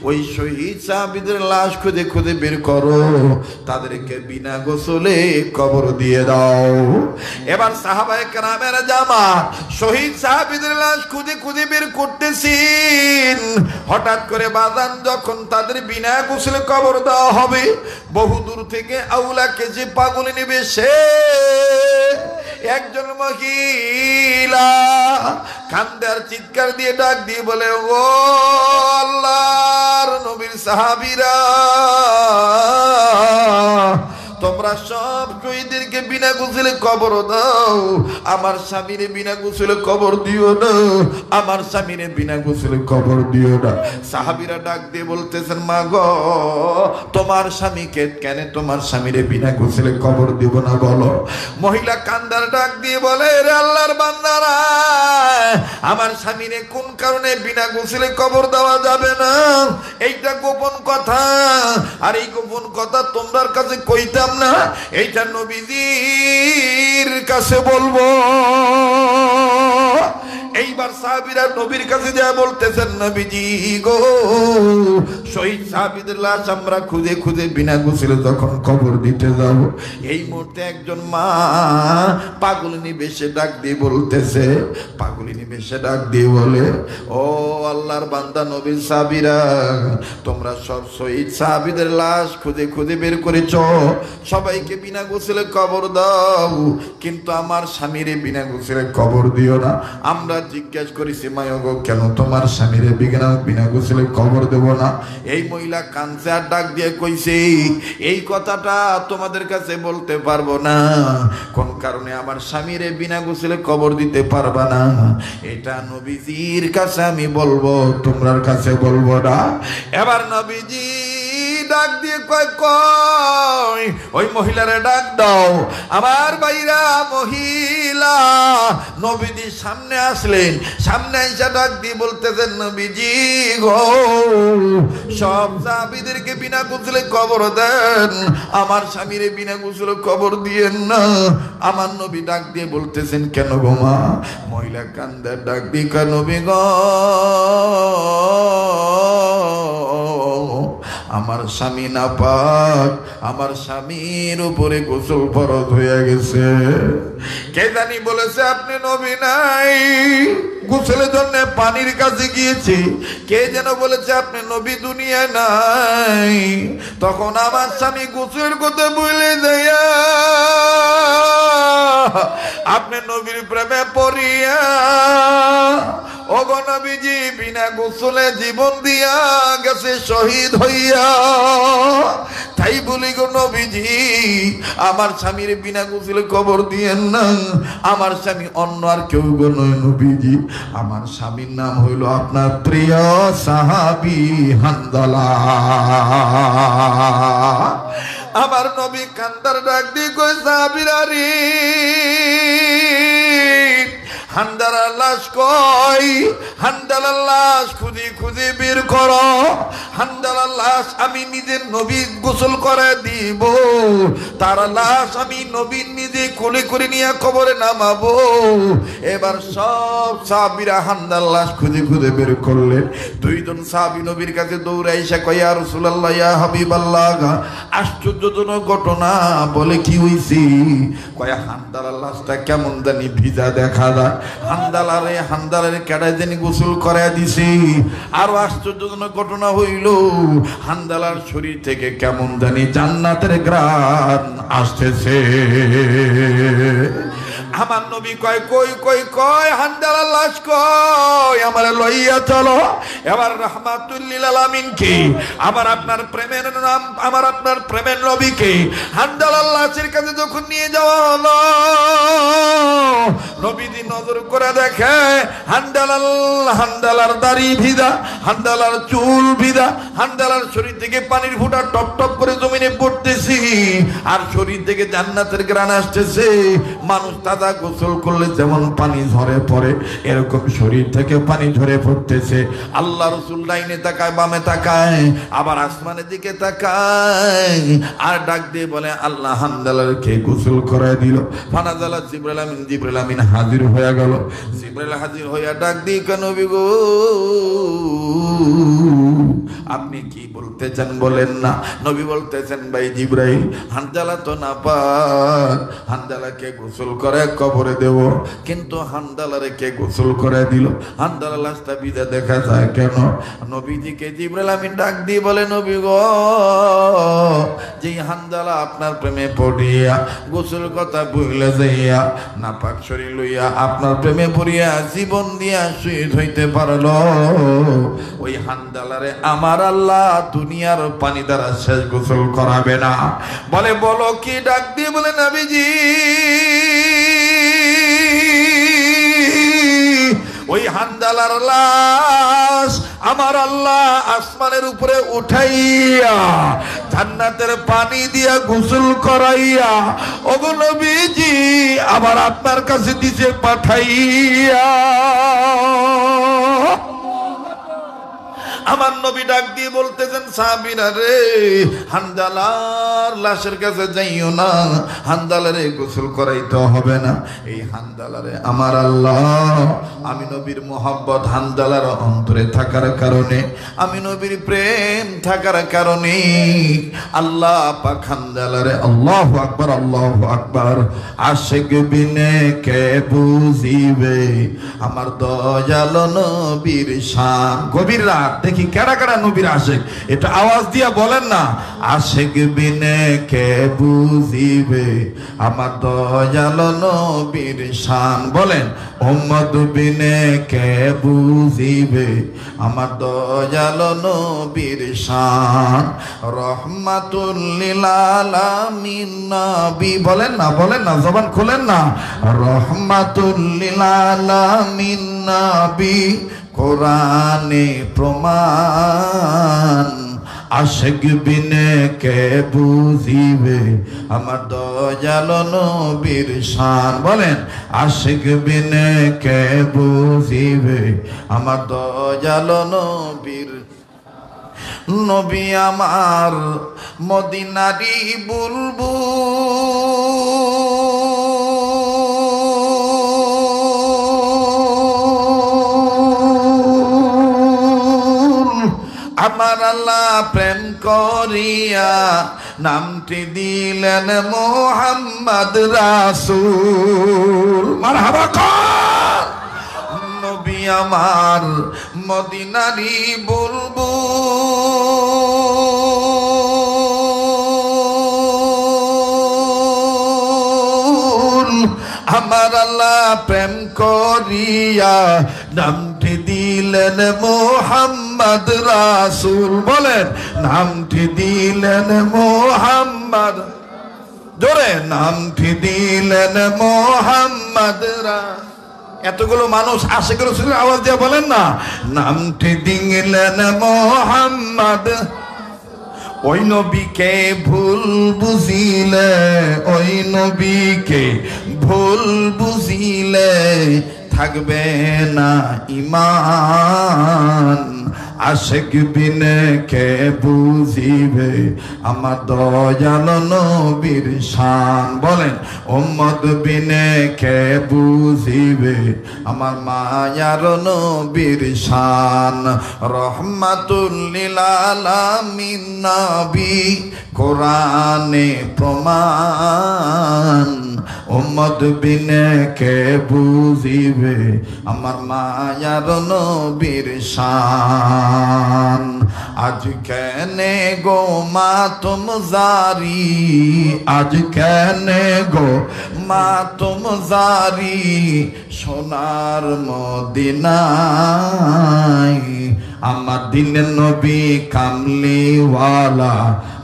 ওই শহীদ সাহাবীদের লাশ খুঁজে খুঁজে বের করো, তাদেরকে বিনা গোসলে কবর দিয়ে দাও। এবার সাহাবায়ে কেরামের জামাত শহীদ সাহাবীদের লাশ খুঁজে খুঁজে বের করতেছেন। হঠাৎ করে বাজান যখন তাদের বিনা গোসলে কবর দেওয়া হবে, বহু দূর থেকে আউলাকে যে পাগল নেবে, সে একজন মহিলা কান্দে আর চিৎকার দিয়ে ডাক দিয়ে বলে, ও আল্লাহর নবীর সাহাবীরা, তোমরা সব শহীদদেরকে বিনা গোসলে কবর দাও, আমার স্বামীর বিনা গোসলে কবর দিও না, আমার স্বামীর বিনা গোসলে কবর দিও না। সাহাবীরা ডাক দিয়ে বলতেছেন, মা গো, তোমার স্বামীকে কেন তোমার স্বামীর বিনা গোসলে কবর দিব না বলো? মহিলা কান্দার ডাক দিয়ে বলে, রে আল্লাহর বান্দারা, আমার স্বামীরে কোন কারণে বিনা গোসলে কবর দেওয়া যাবে না, এইটা গোপন কথা, আর এই গোপন কথা তোমরার কাছে কইতাম না, এইটা নবীজির কাছে বলবো। এইবার সাহাবীরা নবীর কাছে যা বলতেছেন, নবীজি গো, শহীদ সাহাবীদের লাশ আমরা খুঁজে খুঁজে বিনা গোসলে যখন কবর দিতে যাব, এই মুহূর্তে একজন মা পাগলিনী বেশে ডাক দিয়ে বলতেছে, পাগলিনী বেশে ডাক দিয়ে বলে, ও আল্লাহর বান্দা নবীর সাহাবীরা, তোমরা সব শহীদ সাহাবীদের লাশ খুঁজে খুঁজে বের করেছ, সবাইকে বিনা গোসলে কবর দাও, কিন্তু আমার স্বামীরে বিনা গোসলে কবর দিও না। আমরা জিজ্ঞেস করেছি, মায়গো, কেন তোমার স্বামীরে বিনা গোসলে কবর দেব না? এই মহিলা কাঁদছে আর ডাক দিয়ে কইছে, এই কথাটা তোমাদের কাছে বলতে পারবো না, কোন কারণে আমার স্বামীরে বিনা গোসলে কবর দিতে পারবা না, এটা নবীজির কাছে আমি বলবো, তোমরার কাছে বলবো না। এবার নবীজি ডাক দিয়ে কয়, ওই মহিলারে ডাক দাও। আমার ভাইরা, মহিলা নবীজি সামনে আসলেন, সামনে এসে ডাক দিয়ে বলতেছেন, নবীজি গো, সব সাহাবীদেরকে বিনা গোসলে কবর দেন, আমার স্বামীরে বিনা গোসলে কবর দিয়েন না। আমার নবী ডাক দিয়ে বলতেছেন, কেন গো মা? মহিলা কান্দার ডাক দিয়ে কয়, নবী গো, আমার স্বামী নাপাক, আমার স্বামীর উপরে গোসল ফরজ হয়ে গেছে। কে জানি বলেছে আপনি নবী নাই, গোসলের জন্য পানির কাছে গিয়েছি, কে যেন বলেছে আপনি নবী দুনিয়ায় নাই। তখন আমার স্বামী গোসলের কথা বলে যায়, আপনি নবীর প্রেমে পড়িয়া ওগো নবীজি বিনা গোসলে জীবন দিয়া গেছে শহীদ হইয়া। তাই বলি গো নবীজি, আমার স্বামীর বিনা গোসলে কবর দিয়েন না। আমার স্বামী অন্য আর কেউ গো নয় নবীজি, আমার স্বামীর নাম হইল আপনার প্রিয় সাহাবী হানজালা। আমার নবী কান্দার ডাক দিয়ে কই, সাহাবীরা রে, হানজালার লাশ কই? হানজালার লাশ খুঁজে খুঁজে বের করো। হানজালার লাশ আমি নিজের নবী গোসল করে দিব, তার লাশ আমি নবী নিজে কোলে করে নিয়ে কবরে নামাবো। এবার সব সাহাবীরা হানজালার লাশ খুঁজে খুঁজে বের করলেন। দুইজন সাহাবী নবীর কাছে দৌড়ে এসে কয়, ইয়া রাসূলুল্লাহ, ইয়া হাবিবাল্লাহ, আশ্চর্যজনক ঘটনা। বলে কি হইছে? কয় হানজালার লাশটা কেমন জানি ভিজা দেখা যায়। হানজালারে কেডায় জানি গোসল করায় দিছে। আরো আশ্চর্যজনক ঘটনা হইল, হানজালার শরীর থেকে কেমন জানি জান্নাতের ঘ্রাণ আসতেছে। আমার নবী কয়, কই কই কয় হানজালার লাশ কই? আমারে লইয়া চলো। এবার রাহমাতুল লিল আলামিনকে, আমার আপনার প্রেমের নাম, আমার আপনার প্রেমের নবীকে হানজালার লাশের কাছে যখন নিয়ে যাওয়া হলো, নবীজি নজর করে দেখে হানজালার দাড়ি ভিজা, হানজালার চুল ভিজা, হানজালার শরীর থেকে পানির ফোঁটা টপ টপ করে জমিনে পড়তেছে, আর শরীর থেকে জান্নাতের ঘ্রাণ আসতেছে। মানুষ তাজা গোসল করলে যেমন পানি ঝরে পড়ে, এরকম শরীর থেকে পানি ঝরে পড়তেছে। আল্লাহ রাসূল ডাইনে তাকায়, বামে তাকায়, আবার আসমানের দিকে তাকায়, আর ডাক দিয়ে বলে আল্লাহ হানজালাকে গোসল করায় দিল। ফানাজালা জিবরাইল আমিন, জিবরাইল আমিন হাজির হয়ে গেল। জিবরাইল হাজির হইয়া ডাক দিয়ে, কেন নবী গো, আপনি কি বলতে চান বলেন না। নবী বলতেছেন, ভাই জিবরাইল, হানজালা তো নাপাক, হানজালাকে গোসল করে কবরে দেব, কিন্তু হানজালারে কে গোসল করে দিল? হানজালা লাশটা ভিজা দেখা যায় কেন? নবীজিকে জিবরাইল আমিন ডাক দিয়ে বলে, নবী গো, যে হানজালা আপনার প্রেমে পড়িয়া গোসল কথা ভুলে যাইয়া নাপাক শরীর লইয়া আপনার প্রেমে পড়িয়া জীবন দিয়া শহীদ হইতে পারল, ওই হানজালারে আমার আল্লাহ দুনিয়ার পানি দ্বারা শেষ গোসল করাবে না। বলে বলো কি? ডাক দিয়ে বলে, নবীজি, ওই হানজালার লাশ আমার আল্লাহ আসমানের উপরে উঠাইয়া জান্নাতের পানি দিয়া গোসল করাইয়া, ওগো নবীজি, আবার আপনার কাছে দিছে পাঠাইয়া। আমার নবী ডাক দিয়ে বলতেছেন, সাহাবীরা রে, হানজালার লাশের কাছে যাইও না, হানজালারে গোসল করাইতে হবে না। এই হানজালারে আমার আল্লাহ, আমি নবীর মোহাব্বত হানজালার অন্তরে থাকার কারণে, আমি নবীর প্রেম থাকার কারণে আল্লাহ পাক হানজালারে, আল্লাহু আকবার, আল্লাহু আকবার, আশিক বিনে কে বুঝিবে আমার দয়াল নবীর শান। গভীর রাত, দেখি কারা কারা নবীর আশিক, এটা আওয়াজ দিয়া বলেন না। আশিক বিনে কে বুঝিবে আমার দয়াল নবীর শান। বলেন, উম্মত বিনে কে বুঝিবে আমার দয়াল নবীর শান। রহমাতুল লিল আলামিন নবী, বলেন না, বলেন না, জবান খুলেন না। রহমাতুল লিল আলামিন নবী, কোরআনে প্রমাণ। আশিক বিনে কে বুঝিবে আমার দয়াল নবীর শান। বলেন, আশিক বিনে কে বুঝিবে আমার দয়াল নবীর। নবী আমার মদিনারি বুলবুল, আমার আল্লাহ প্রেম করিয়া নামটি দিলেন মুহাম্মদ রাসূল। মারহাবা কর। নবী আমার মদিনারি বুলবুল, আমার আল্লাহ প্রেম করিয়া নামটি দিলেন মুহাম্মদ রাসূল। বলেন, নামটি দিলেন মুহাম্মদ, জোরে, নামটি দিলেন মুহাম্মদ রাসূল। এতগুলো মানুষ আশিক রাসূলের আওয়াজ দিয়ে বলেন না, নামটি দিলেন মুহাম্মদ। ওই নবীকে ভুল বুঝিলে, ওই নবীকে ভুল বুঝিলে থাকবে না ঈমান। আশিক বিনে কে বুঝিবে আমার দয়াল নবীর শান। বলেন, উম্মত বিনে কে বুঝিবে আমার মায়ার নবীর শান। রহমাতুল লিল আলামিন নবী, কোরআনে প্রমাণ। উম্মত বিনে কে বুঝিবে আমার মায়ার নবীর শান। আজ কেনে গো মাতুম জারি, আজ কেনে গো মাতুম জারি সোনার মদিনায়। আমার দিনের নবী কামলিওয়ালা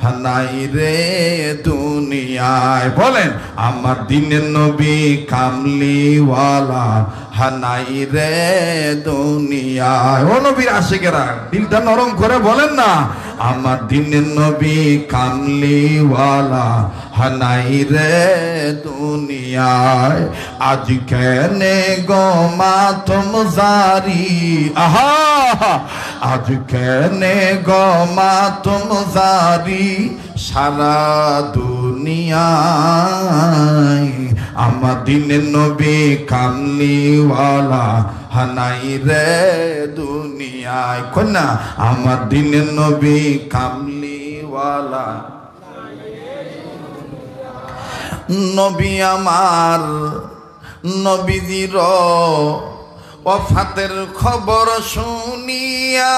হানাই রে দুনিয়ায়। বলেন আমার দিনের নবী কামলিওয়ালা হানাই রে দুনিয়ায়। ও নবীর আশিকেরা দিলটা নরম করে বলেন না, আমার দিনের নবী কামলিওয়ালা হানাই রে দুনিয়ায়। আজ কেনে গো মাতম জারি, আহা আজ কেনে গো মাতম জারি সারা দুনিয়ায়। আমার দিনের নবী কামলিওয়ালা হানাই রে দুনিয়ায়। কন্যা আমার দিনের নবী কামলিওয়ালা। নবী আমার নবীজির ওয়াফাতের খবর শুনিয়া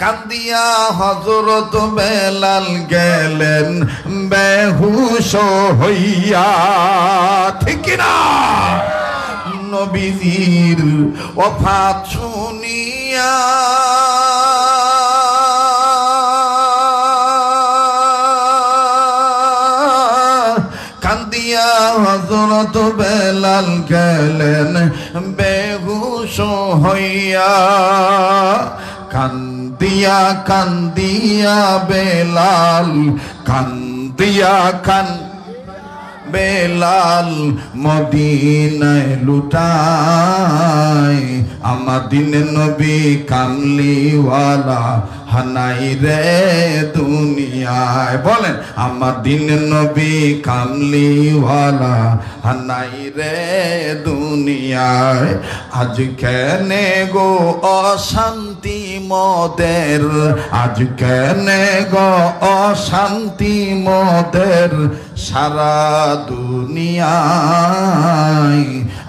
কান্দিয়া হযরত বেলাল গেলেন বেহুশ হইয়া। ঠিক না? নবীজির ওয়াফাত শুনিয়া কান্দিয়া হযরত বেলাল গেলেন বেহুশ হইয়া। কান্দিয়া কান্দিয়া বেলাল কান্দিয়া বেলাল মদিনায় লুটায়। আমার দিনের নবী কামলিওয়ালা হানাই রে দুনিয়ায়। বলেন আমার দিনের নবী কামলিওয়ালা হানাই রে দুনিয়ায়। আজ কেনে গো অশান্তি মোদের, আজ কেনে গো অশান্তি মোদের সারা দুনিয়ায়।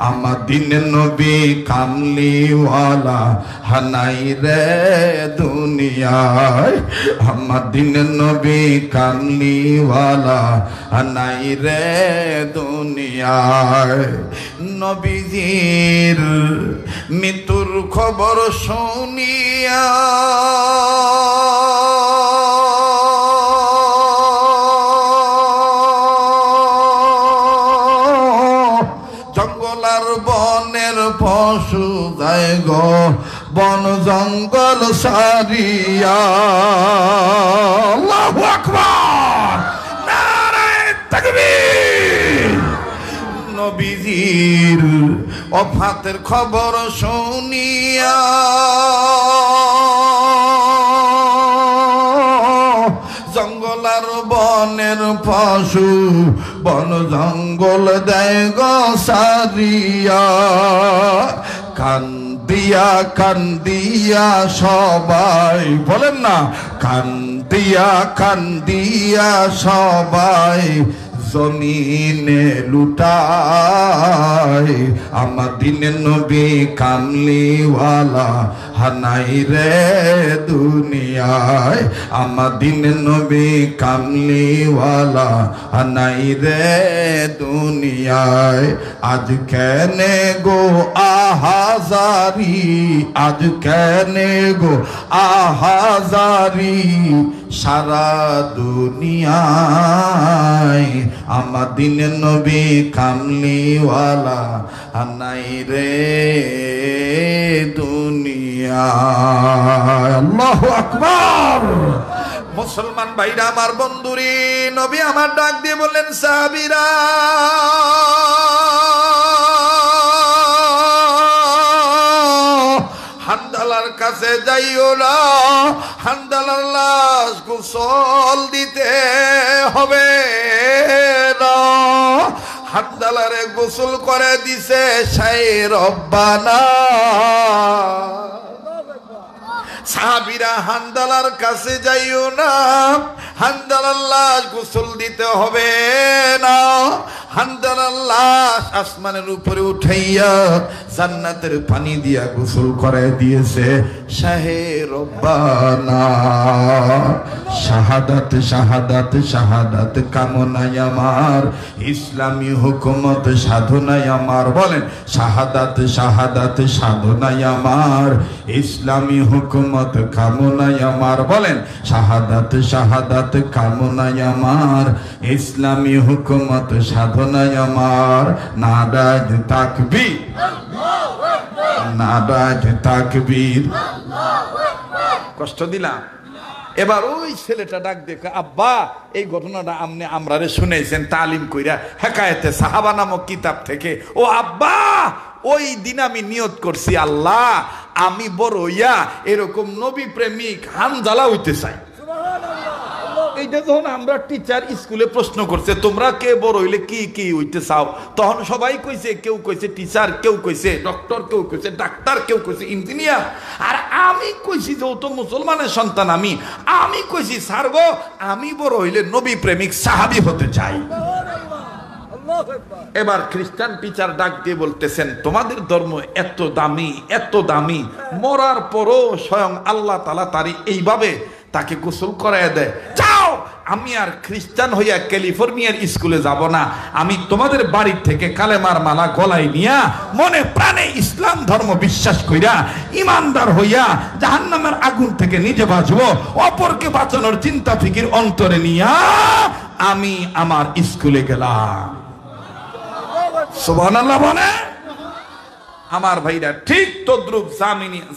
আমার দিনের নবী কামলিওয়ালা হানাই রে দুনিয়ায়। আমার দিনের নবী কামলিওয়ালা হানাই রে দুনিয়ায়। নবীজির মৃত্যুর খবর শুনিয়া জঙ্গলার বনের পশু যায় গো বন জঙ্গল সারিয়া। আল্লাহু আকবার, নারায়ে তাকবীর। নবীজির ওফাতের খবর শুনিয়া জঙ্গলার বনের পশু বন জঙ্গল দেয় গো সারিয়া। কান্দিয়া কান্দিয়া সবাই, বলেন না, কান্দিয়া কান্দিয়া সবাই জমিনে লুটায়। আমার দিনের নবী কামলিওয়ালা হানাই রে দুনিয়ায়। আমার দিনের নবী কামলিওয়ালা হানাই রে দুনিয়ায়। আজ কেনে গো আহাজারি, আজ কেনে গো আহাজারি সারা দুনিয়ায়। আমার দিনের নবী কামলিওয়ালা হানাই রে দুনিয়ায়। আল্লাহু আকবার। মুসলমান ভাইরা আমার বন্ধুরি, নবী আমার ডাক দিয়ে বললেন সাহাবীরা হানজালার কাছে যাইও না, হানজালার লাশ গোসল দিতে হবে না। হানজালারে গোসল করে দিছে শায়ে রব্বানা। সাহাবীরা হানজালার কাছে যাইও না, হানজালার লাশ গোসল দিতে হবে না। হানজালার লাশ আসমানের উপরে উঠাইয়া জান্নাতের পানি দিয়া গোসল করে দিয়েছে শাহে রব্বানা। শাহ শাহাদাত শাহাদাত শাহাদাত কামনায় আমার, ইসলামী হুকুমত সাধনায় আমার। বলেন শাহাদাত শাহাদাত সাধনায় আমার, ইসলামী হুকুমত কামনায় আমার। বলেন শাহাদাত শাহাদাত কামনায় আমার, ইসলামী হুকুমত সাধনায় আমার। নারাজ তাকবীর, নারাজ তাকবীর। কষ্ট দিলাম। এবার ওই ছেলেটা ডাক দেখে, আব্বা এই ঘটনাটা আপনি আমরারে শুনেছেন তালিম কইরা হেকায়েতে সাহাবা নামক কিতাব থেকে। ও আব্বা, ওই দিন আমি নিয়ত করছি, আল্লাহ আমি বড় হইয়া এরকম নবী প্রেমিক হানজালা হইতে চাই। এইটা যখন আমরা টিচার স্কুলে প্রশ্ন করছে তোমরা কে বড় হইলে কি কি হইতে চাও, তখন সবাই কইছে, কেউ কইছে টিচার, কেউ কইছে ডক্টর, কেউ কইছে ডাক্তার, কেউ কইছে ইঞ্জিনিয়ার। আর আমি কইছি যে ও তো মুসলমানের সন্তান, আমি কইছি স্যার গো আমি বড় হইলে নবী প্রেমিক সাহাবী হতে চাই। এবার খ্রিস্টান টিচার ডাক দিয়ে বলতেছেন তোমাদের ধর্ম এত দামি, এত দামি, মরার পরও স্বয়ং আল্লাহ তাআলা তারি এইভাবে তাকে গোসল করায় দেয়। যাও, আমি আর খ্রিস্টান হইয়া ক্যালিফোর্নিয়ার স্কুলে যাব না, আমি তোমাদের বাড়ির থেকে কালেমার মালা গলায় নিয়া মনে প্রাণে ইসলাম ধর্ম বিশ্বাস কইরা ইমানদার হইয়া জাহান্নামের আগুন থেকে নিজে বাঁচবো, অপরকে বাঁচানোর চিন্তা ফিকির অন্তরে নিয়া আমি আমার স্কুলে গেলাম। সুবহানাল্লাহ বলে। আমার ভাইরা ঠিক তদ্রুপ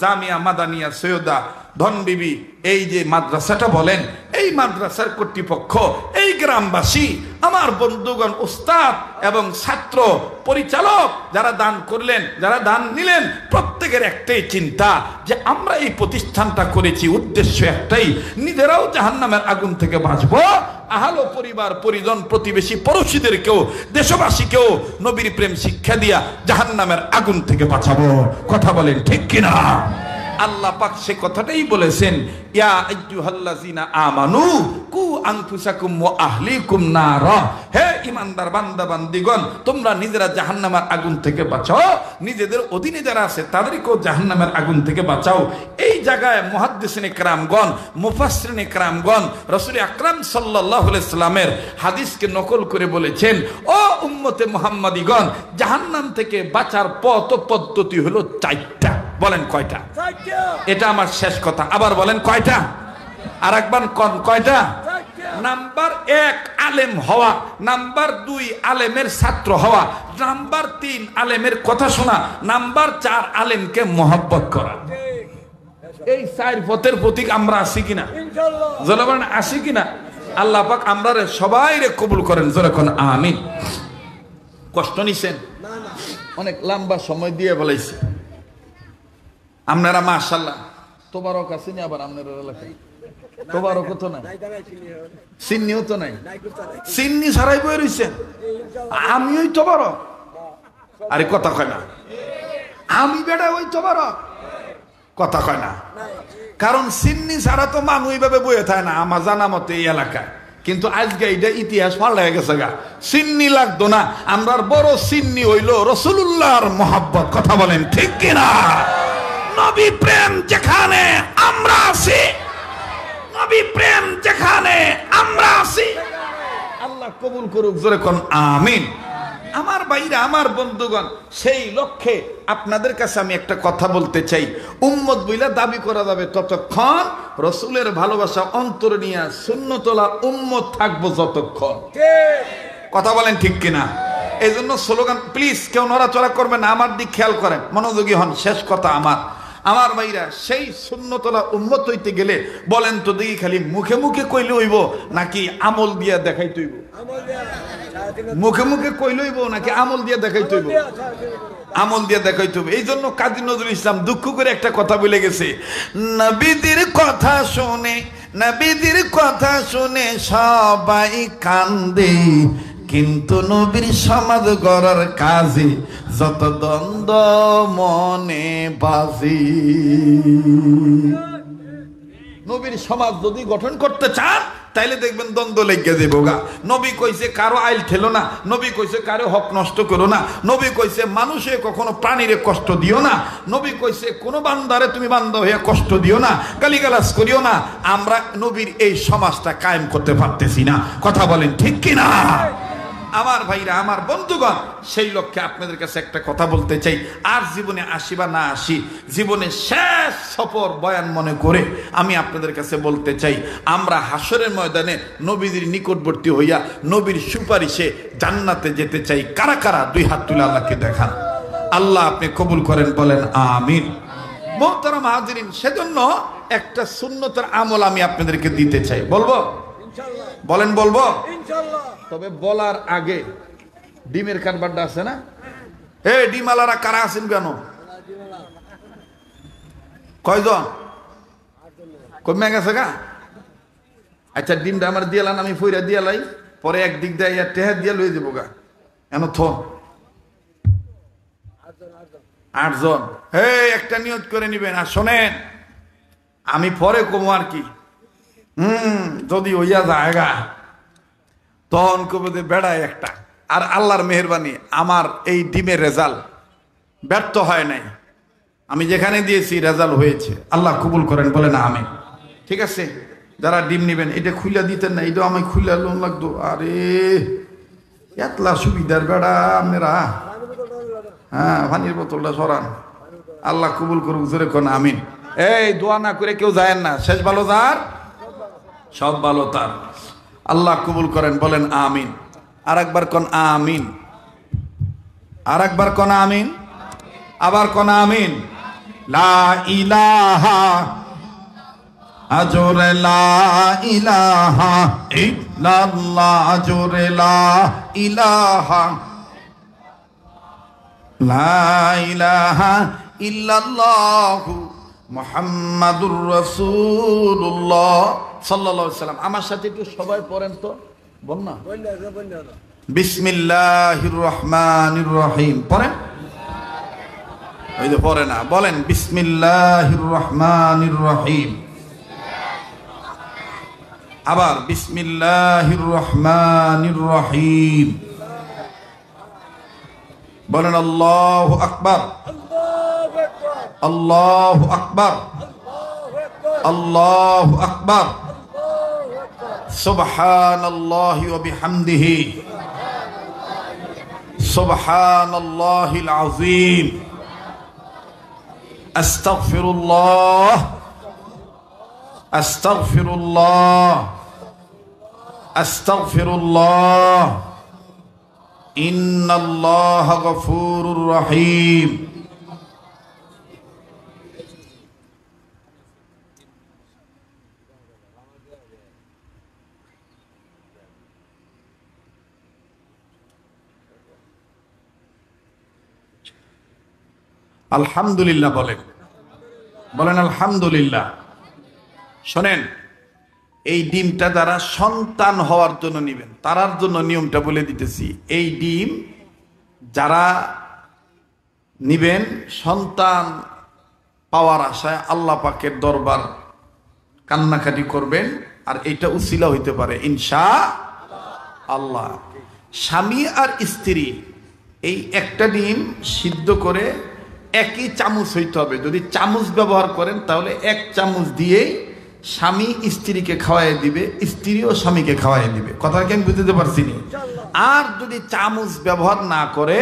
জামিয়া মাদানিয়া সৈয়দা ধনবিবি এই যে মাদ্রাসাটা বলেন, এই মাদ্রাসার কর্তৃপক্ষ, এই গ্রামবাসী, আমার বন্ধুগণ, উস্তাদ এবং ছাত্র, পরিচালক যারা দান করলেন, যারা দান নিলেন, প্রত্যেকের একটাই চিন্তা যে আমরা এই প্রতিষ্ঠানটা করেছি উদ্দেশ্য একটাই, নিজেরাও জাহান্নামের আগুন থেকে বাঁচবো, আহল পরিবার পরিজন প্রতিবেশী পড়োশীদেরকেও দেশবাসীকেও নবীর প্রেম শিক্ষা দিয়া জাহান্নামের আগুন থেকে বাঁচাবো। কথা বলেন ঠিক কিনা? আল্লাহ পাক সে কথাটাই বলেছেন, ইয়া আইয়ুহাল্লাযিনা আমানু কু আনফুসাকুম ওয়া আহলিকুম নারা। হে ঈমানদার বান্দা বান্দিগণ, তোমরা নিজেরা জাহান্নামের আগুন থেকে বাঁচাও, নিজেদের অধীনে যারা আছে তাদেরকেও জাহান্নামের আগুন থেকে বাঁচাও। এই জায়গায় মুহাদ্দিসিনে কেরামগণ, মুফাসসিরিনে কেরামগণ রাসূল আকরাম সাল্লাল্লাহু আলাইহি সাল্লামের হাদিসকে নকল করে বলেছেন, ও উম্মতে মুহাম্মাদিগণ, জাহান্নাম থেকে বাঁচার পথ ও পদ্ধতি হলো চারটা। বলেন কয়টা? এটা আমার শেষ কথা। আবার বলেন কয়টা? আর একবার কয়টা? নাম্বার 1 আলেম হওয়া, নাম্বার 2 আলেমের ছাত্র হওয়া, নাম্বার 3 আলেমের কথা শোনা, নাম্বার 4 আলেমকে মহব্বত করা। এই 4 পথের প্রতীক আমরা আছি কিনা? জনগণ আছি কিনা? আল্লাহ পাক আমরা সবাই রে কবুল করেন। যেরকম আমিন। কষ্ট নিছেন? অনেক লম্বা সময় দিয়ে বলেছে। আপনারা মাশাআল্লাহ তোবারক আছেন, আবার আপনার এলাকায় তোবারক তো নাই, সিন্নিও তো নাই, সিন্নি ছাড়াই বই রইছেন। আমি ওই তোবারক, আরে কথা কয় না, আমি বেটা ওই তোবারক, কথা কয় না। কারণ সিন্নি ছাড়া তো মানুষ এইভাবে বইয়ে থাকে না আমার জানা মতে এই এলাকায়। কিন্তু আজকে এইটা ইতিহাস পাল্টে গেছে গা, সিন্নি লাগতো না, আমরা বড় সিন্নি হইল রাসূলুল্লাহর মহব্বত। কথা বলেন ঠিক কিনা? নবী প্রেম যেখানে আমরা আছি, নবী প্রেম যেখানে আমরা আছি, আল্লাহ কবুল করুক। জোরে কোন আমিন। আমার ভাইরা, আমার বন্ধুগণ, সেই লক্ষ্যে আপনাদের কাছে আমি একটা কথা বলতে চাই। উম্মত বইলা দাবি করা যাবে ততক্ষণ রাসূলের ভালোবাসা অন্তরে নিয়ে সুন্নতলা উম্মত থাকবো যতক্ষণ। কথা বলেন ঠিক কিনা? এই জন্য স্লোগান, প্লিজ কেউ নড়াচড়া করবেন না, আমার দিক খেয়াল করেন, মনোযোগী হন। শেষ কথা আমার ভাইরা, সেই সুন্নতলা উম্মত হইতে গেলে বলেন তো দেখি, খালি মুখে মুখে কইলে হইব নাকি আমল দিয়া দেখাইতে হইব? মুখে মুখে কইলে হইব নাকি আমল দিয়া দেখাইতে হইব? আমল দিয়া দেখাইতে হইব। এই জন্য কাজী নজরুল ইসলাম দুঃখ করে একটা কথা বলে গেছে, নবীদের কথা শুনে, নবীদের কথা শুনে সবাই কান্দে, কিন্তু নবীর সমাজ গড়ার কাজে যত দ্বন্দ্ব মনে বাজে। নবীর সমাজ যদি গঠন করতে চান তাইলে দেখবেন দ্বন্দ্ব লেগে দেবো গা। নবী কইছে কারো আইল ঠেলো না, নবী কইছে কারো হক নষ্ট করো না, নবী কইছে মানুষে কখনো প্রাণীরে কষ্ট দিও না, নবী কইছে কোনো বান্দারে তুমি বান্দা হয়ে কষ্ট দিও না, গালিগালাজ করিও না। আমরা নবীর এই সমাজটা কায়েম করতে পারতেছি না, কথা বলেন ঠিক কিনা? আমার ভাইরা, আমার বন্ধুগণ, সেই লক্ষ্যে আপনাদের কাছে একটা কথা বলতে চাই। আর জীবনে আসি বা না আসি, জীবনে শেষ সফর বয়ান মনে করে আমি আপনাদের কাছে বলতে চাই, আমরা হাসরের ময়দানে নবীর নিকটবর্তী হইয়া নবীর সুপারিশে জান্নাতে যেতে চাই। কারা কারা দুই হাত তুলে আল্লাহকে দেখান। আল্লাহ আপনি কবুল করেন, বলেন আমিন। মোহতারাম হাজিরিন, সেজন্য একটা সুন্নতের আমল আমি আপনাদেরকে দিতে চাই। বলবো? বলেন বলবো? তবে বলার আগে ডিমের কারবারটা আছে না? ডিমালারা কারা আছেন কেন? কয়জন? কমে গেছে গা? আচ্ছা, ডিমটা আমার দিয়ালান, আমি ফইরা দিয়ালাই, পরে একদিক দিয়ে টেহা দিয়া লই দেবো গা। এন থন 8 জন। একটা নিয়ত করে নিবেন। আর শোনেন, আমি পরে কমো আর কি, যদি হইয়া জায়গা তখন কবে বেড়ায় একটা। আর আল্লাহর মেহেরবানি, আমার এই ডিমের রেজাল্ট ব্যর্থ হয় নাই। আমি যেখানে দিয়েছি রেজাল্ট হয়েছে। আল্লাহ কবুল করেন, বলে না আমি। ঠিক আছে, যারা ডিম নিবেন, এটা খুলে দিতেন না, এটা আমি খুলে লোন লাগতো। আরে এতলা সুবিধার বেড়া আপনারা। হ্যাঁ, পানির বোতলটা সরান। আল্লাহ কবুল করুক, জোরে কোন আমিন। এই দোয়া না করে কেউ যায় না, শেষ ভালো যার, সব ভালো তার। আল্লাহ কবুল করেন, বলেন আমিন। আর একবার কোন আমিন, আর একবার কোন আমিন, আবার কোন আমিন। লা ইলাহা, আজোরে লা ইলাহা ইল্লাল্লাহ, আজোরে লা ইলাহা, লা ইলাহা ইল্লাল্লাহু মুহাম্মাদুর রাসূলুল্লাহ সাল্লাল্লাহু আলাইহি সাল্লাম। আমার সাথে একটু সবাই পড়েন তো, বল না। বিসমিল্লাহির রহমানির রহিম পড়েন। ওই যে পড়ে না, বলেন বিসমিল্লাহির রহমানির রহিম। আবার বিসমিল্লাহির রহমানির রহিম বলেন। আল্লাহু আকবার, আল্লাহু আকবার, আল্লাহু আকবার। সুবহানাল্লাহি ওয়া বিহামদিহি, সুবহানাল্লাহিল আযীম। আস্তাগফিরুল্লাহ, আস্তাগফিরুল্লাহ, আস্তাগফিরুল্লাহ। ইন্নাল্লাহা গফুরুর রহিম। আলহামদুলিল্লাহ বলেন, বলেন আলহামদুলিল্লাহ। শোনেন, এই ডিমটা যারা সন্তান হওয়ার জন্য নিবেন, তারার জন্য নিয়মটা বলে দিতেছি। এই ডিম যারা নিবেন সন্তান পাওয়ার আশায়, আল্লাহ পাকের দরবার কান্নাকাটি করবেন, আর এটা উসিলা হইতে পারে ইনশাআল্লাহ। স্বামী আর স্ত্রী এই একটা ডিম সিদ্ধ করে একই চামচ হইতে হবে। যদি চামচ ব্যবহার করেন তাহলে 1 চামচ দিয়েই স্বামী স্ত্রীকে খাওয়াই দিবে, স্ত্রীও স্বামীকে খাওয়াই দিবে। কথা কি আমি বুঝতে পারছি নি? আর যদি চামচ ব্যবহার না করে,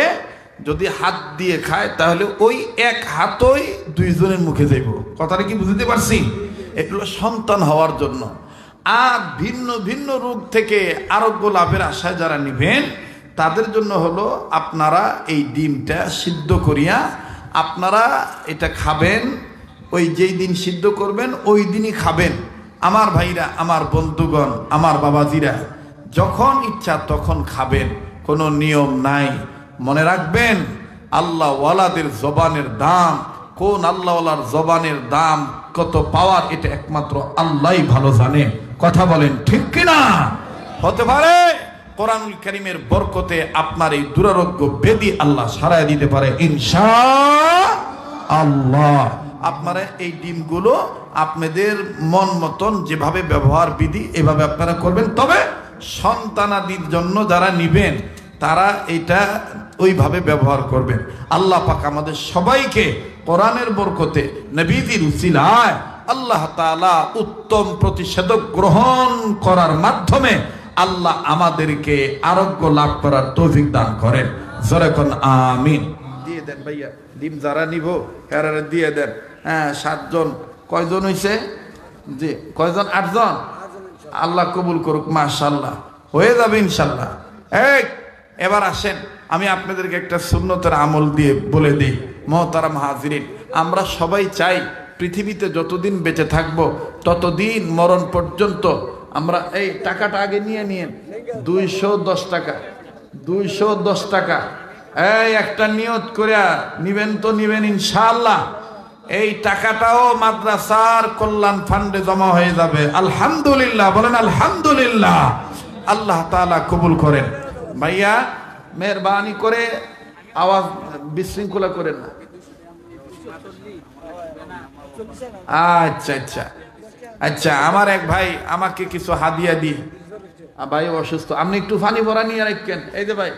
যদি হাত দিয়ে খায়, তাহলে ওই 1 হাতই 2 জনের মুখে যাইব। কথাটা কি বুঝতে পারছি? এগুলো সন্তান হওয়ার জন্য। আর ভিন্ন ভিন্ন রোগ থেকে আরোগ্য লাভের আশায় যারা নিবেন, তাদের জন্য হলো আপনারা এই ডিমটা সিদ্ধ করিয়া আপনারা এটা খাবেন। ওই যেই দিন সিদ্ধ করবেন ওই দিনই খাবেন। আমার ভাইরা, আমার বন্ধুগণ, আমার বাবাজিরা, যখন ইচ্ছা তখন খাবেন, কোনো নিয়ম নাই। মনে রাখবেন, আল্লাহওয়ালাদের জবানের দাম, কোন আল্লাহওয়ালার জবানের দাম কত পাওয়ার, এটা একমাত্র আল্লাহই ভালো জানে। কথা বলেন ঠিক কিনা? হতে পারে কোরআনুল কারীমের বরকতে আপনার এই দুরারোগ্য ব্যাধি আল্লাহ সারায় দিতে পারে ইনশাআল্লাহ। আপনারা এই ডিমগুলো আপনাদের মন মতন যেভাবে ব্যবহার বিধি এভাবে আপনারা করবেন। তবে সন্তানাদির জন্য যারা নিবেন তারা এটা ওইভাবে ব্যবহার করবেন। আল্লাহ পাক আমাদের সবাইকে কোরআনের বরকতে নবীজির উসিলায় আল্লাহ তাআলা উত্তম প্রতিষেধক গ্রহণ করার মাধ্যমে আল্লাহ আমাদেরকে আরোগ্য লাভ করার তৌফিক দান করেন। জোরে কোন আমিন। দিয়ে দেন ভাইয়া, ডিম যারা নিব এরা দিয়ে দেন। হ্যাঁ, 7 জন। কয়জন হইছে? জি, কয়জন? 8 জন। আল্লাহ কবুল করুক, মাশাআল্লাহ, হয়ে যাবে ইনশাআল্লাহ। এবার আসেন, আমি আপনাদেরকে একটা সুন্নতের আমল দিয়ে বলে দিই। মুহতারাম হাজিরিন, আমরা সবাই চাই পৃথিবীতে যতদিন বেঁচে থাকবো ততদিন মরণ পর্যন্ত আমরা এই টাকাটা আগে নিয়ে নিন, 210 টাকা, 210 টাকা। এই একটা নিয়ত করে নিবেন তো নিবেন ইনশাআল্লাহ। এই টাকাটাও মাদ্রাসার কল্যাণ ফান্ডে জমা হয়ে যাবে। আলহামদুলিল্লাহ বলেন, আলহামদুলিল্লাহ। আল্লাহ তাআলা কবুল করেন। ভাইয়া মেহরবানি করে আওয়াজ বিশৃঙ্খলা করেন না। আচ্ছা আচ্ছা আচ্ছা, আমার এক ভাই আমাকে কিছু হাদিয়া দিয়ে, ভাই অসুস্থ, আপনি একটু পানি ভরা নিয়ে রাখেন। এই যে ভাই,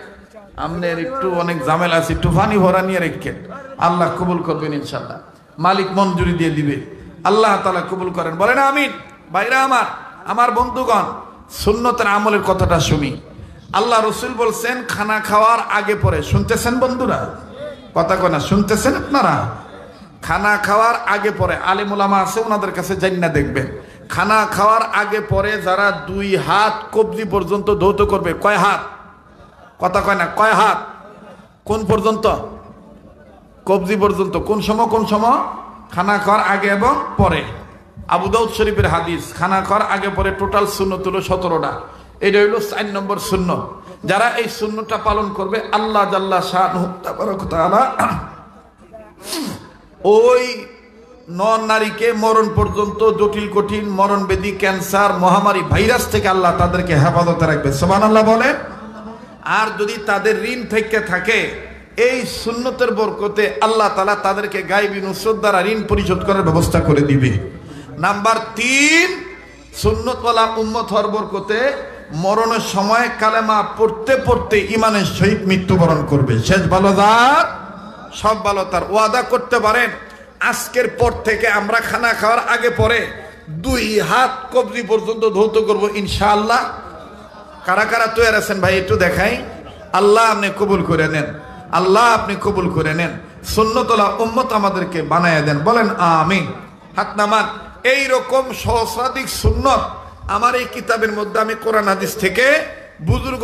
আপনার একটু অনেক ঝামেলা আছে, একটু পানি ভরা নিয়ে রাখেন। আল্লাহ কবুল করবেন ইনশাআল্লাহ, মালিক মঞ্জুরি দিয়ে দিবে। আল্লাহ তাআলা কবুল করেন, বলেন আমিন। ভাইরা আমার বন্ধুগণ, সুন্নতের আমলের কথাটা শুনি। আল্লাহ রসুল বলছেন খানা খাওয়ার আগে পরে, শুনতেছেন বন্ধুরা? কথা কয় না, শুনতেছেন আপনারা? খানা খাওয়ার আগে পরে, আলেম ওলামা আছে ওনাদের কাছে জান্না দেখবেন, খানা খাওয়ার আগে পরে যারা 2 হাত কবজি পর্যন্ত ধৌত করবে। কয় হাত? কথা কয় না, কয় হাত? কোন পর্যন্ত? কবজি পর্যন্ত। কোন সময়? কোন সময়? খানা খাওয়ার আগে এবং পরে। আবু দাউদ শরীফের হাদিস, খানা খাওয়ার আগে পরে টোটাল সুন্নত হলো 17টা। এটা হইল 4 নম্বর সুন্নত। যারা এই সুন্নতটা পালন করবে আল্লাহ জাল্লা শাআনুহু তাআলা ওই নারীকে মরণ পর্যন্ত জটিল কঠিন মরণ ব্যাধি, ক্যান্সার, মহামারী, ভাইরাস থেকে আল্লাহ তাদেরকে হেফাজতে রাখবে। সুবহানাল্লাহ বলে। আর যদি তাদের ঋণ থেকে থাকে, এই সুন্নতের বরকতে আল্লাহ তাআলা তাদেরকে গায়বী নুসরত দ্বারা ঋণ পরিশোধ করার ব্যবস্থা করে দিবে। নাম্বার 3, সুন্নতওয়ালা উম্মত হওয়ার বরকতে মরণের সময় কালেমা পড়তে পড়তে ইমানের সহিত মৃত্যুবরণ করবে। শেষ ভালো যার, সব ভালো তার। ওয়াদা করতে পারেন আজকের পর থেকে আমরা খানা খাওয়ার আগে পরে 2 হাত কবজি পর্যন্ত ধৌত করব ইনশাআল্লাহ। কারা কারা তৈরি আছেন ভাই একটু দেখাই। আল্লাহ আপনি কবুল করে নেন, আল্লাহ আপনি কবুল করে নেন। সুন্নতওয়ালা উম্মত আমাদেরকে বানায় দেন, বলেন আমিন। হাত নামান। এইরকম সহস্রাধিক সুন্নত আমার এই কিতাবের মধ্যে আমি কোরআন হাদিস থেকে বুজুর্গ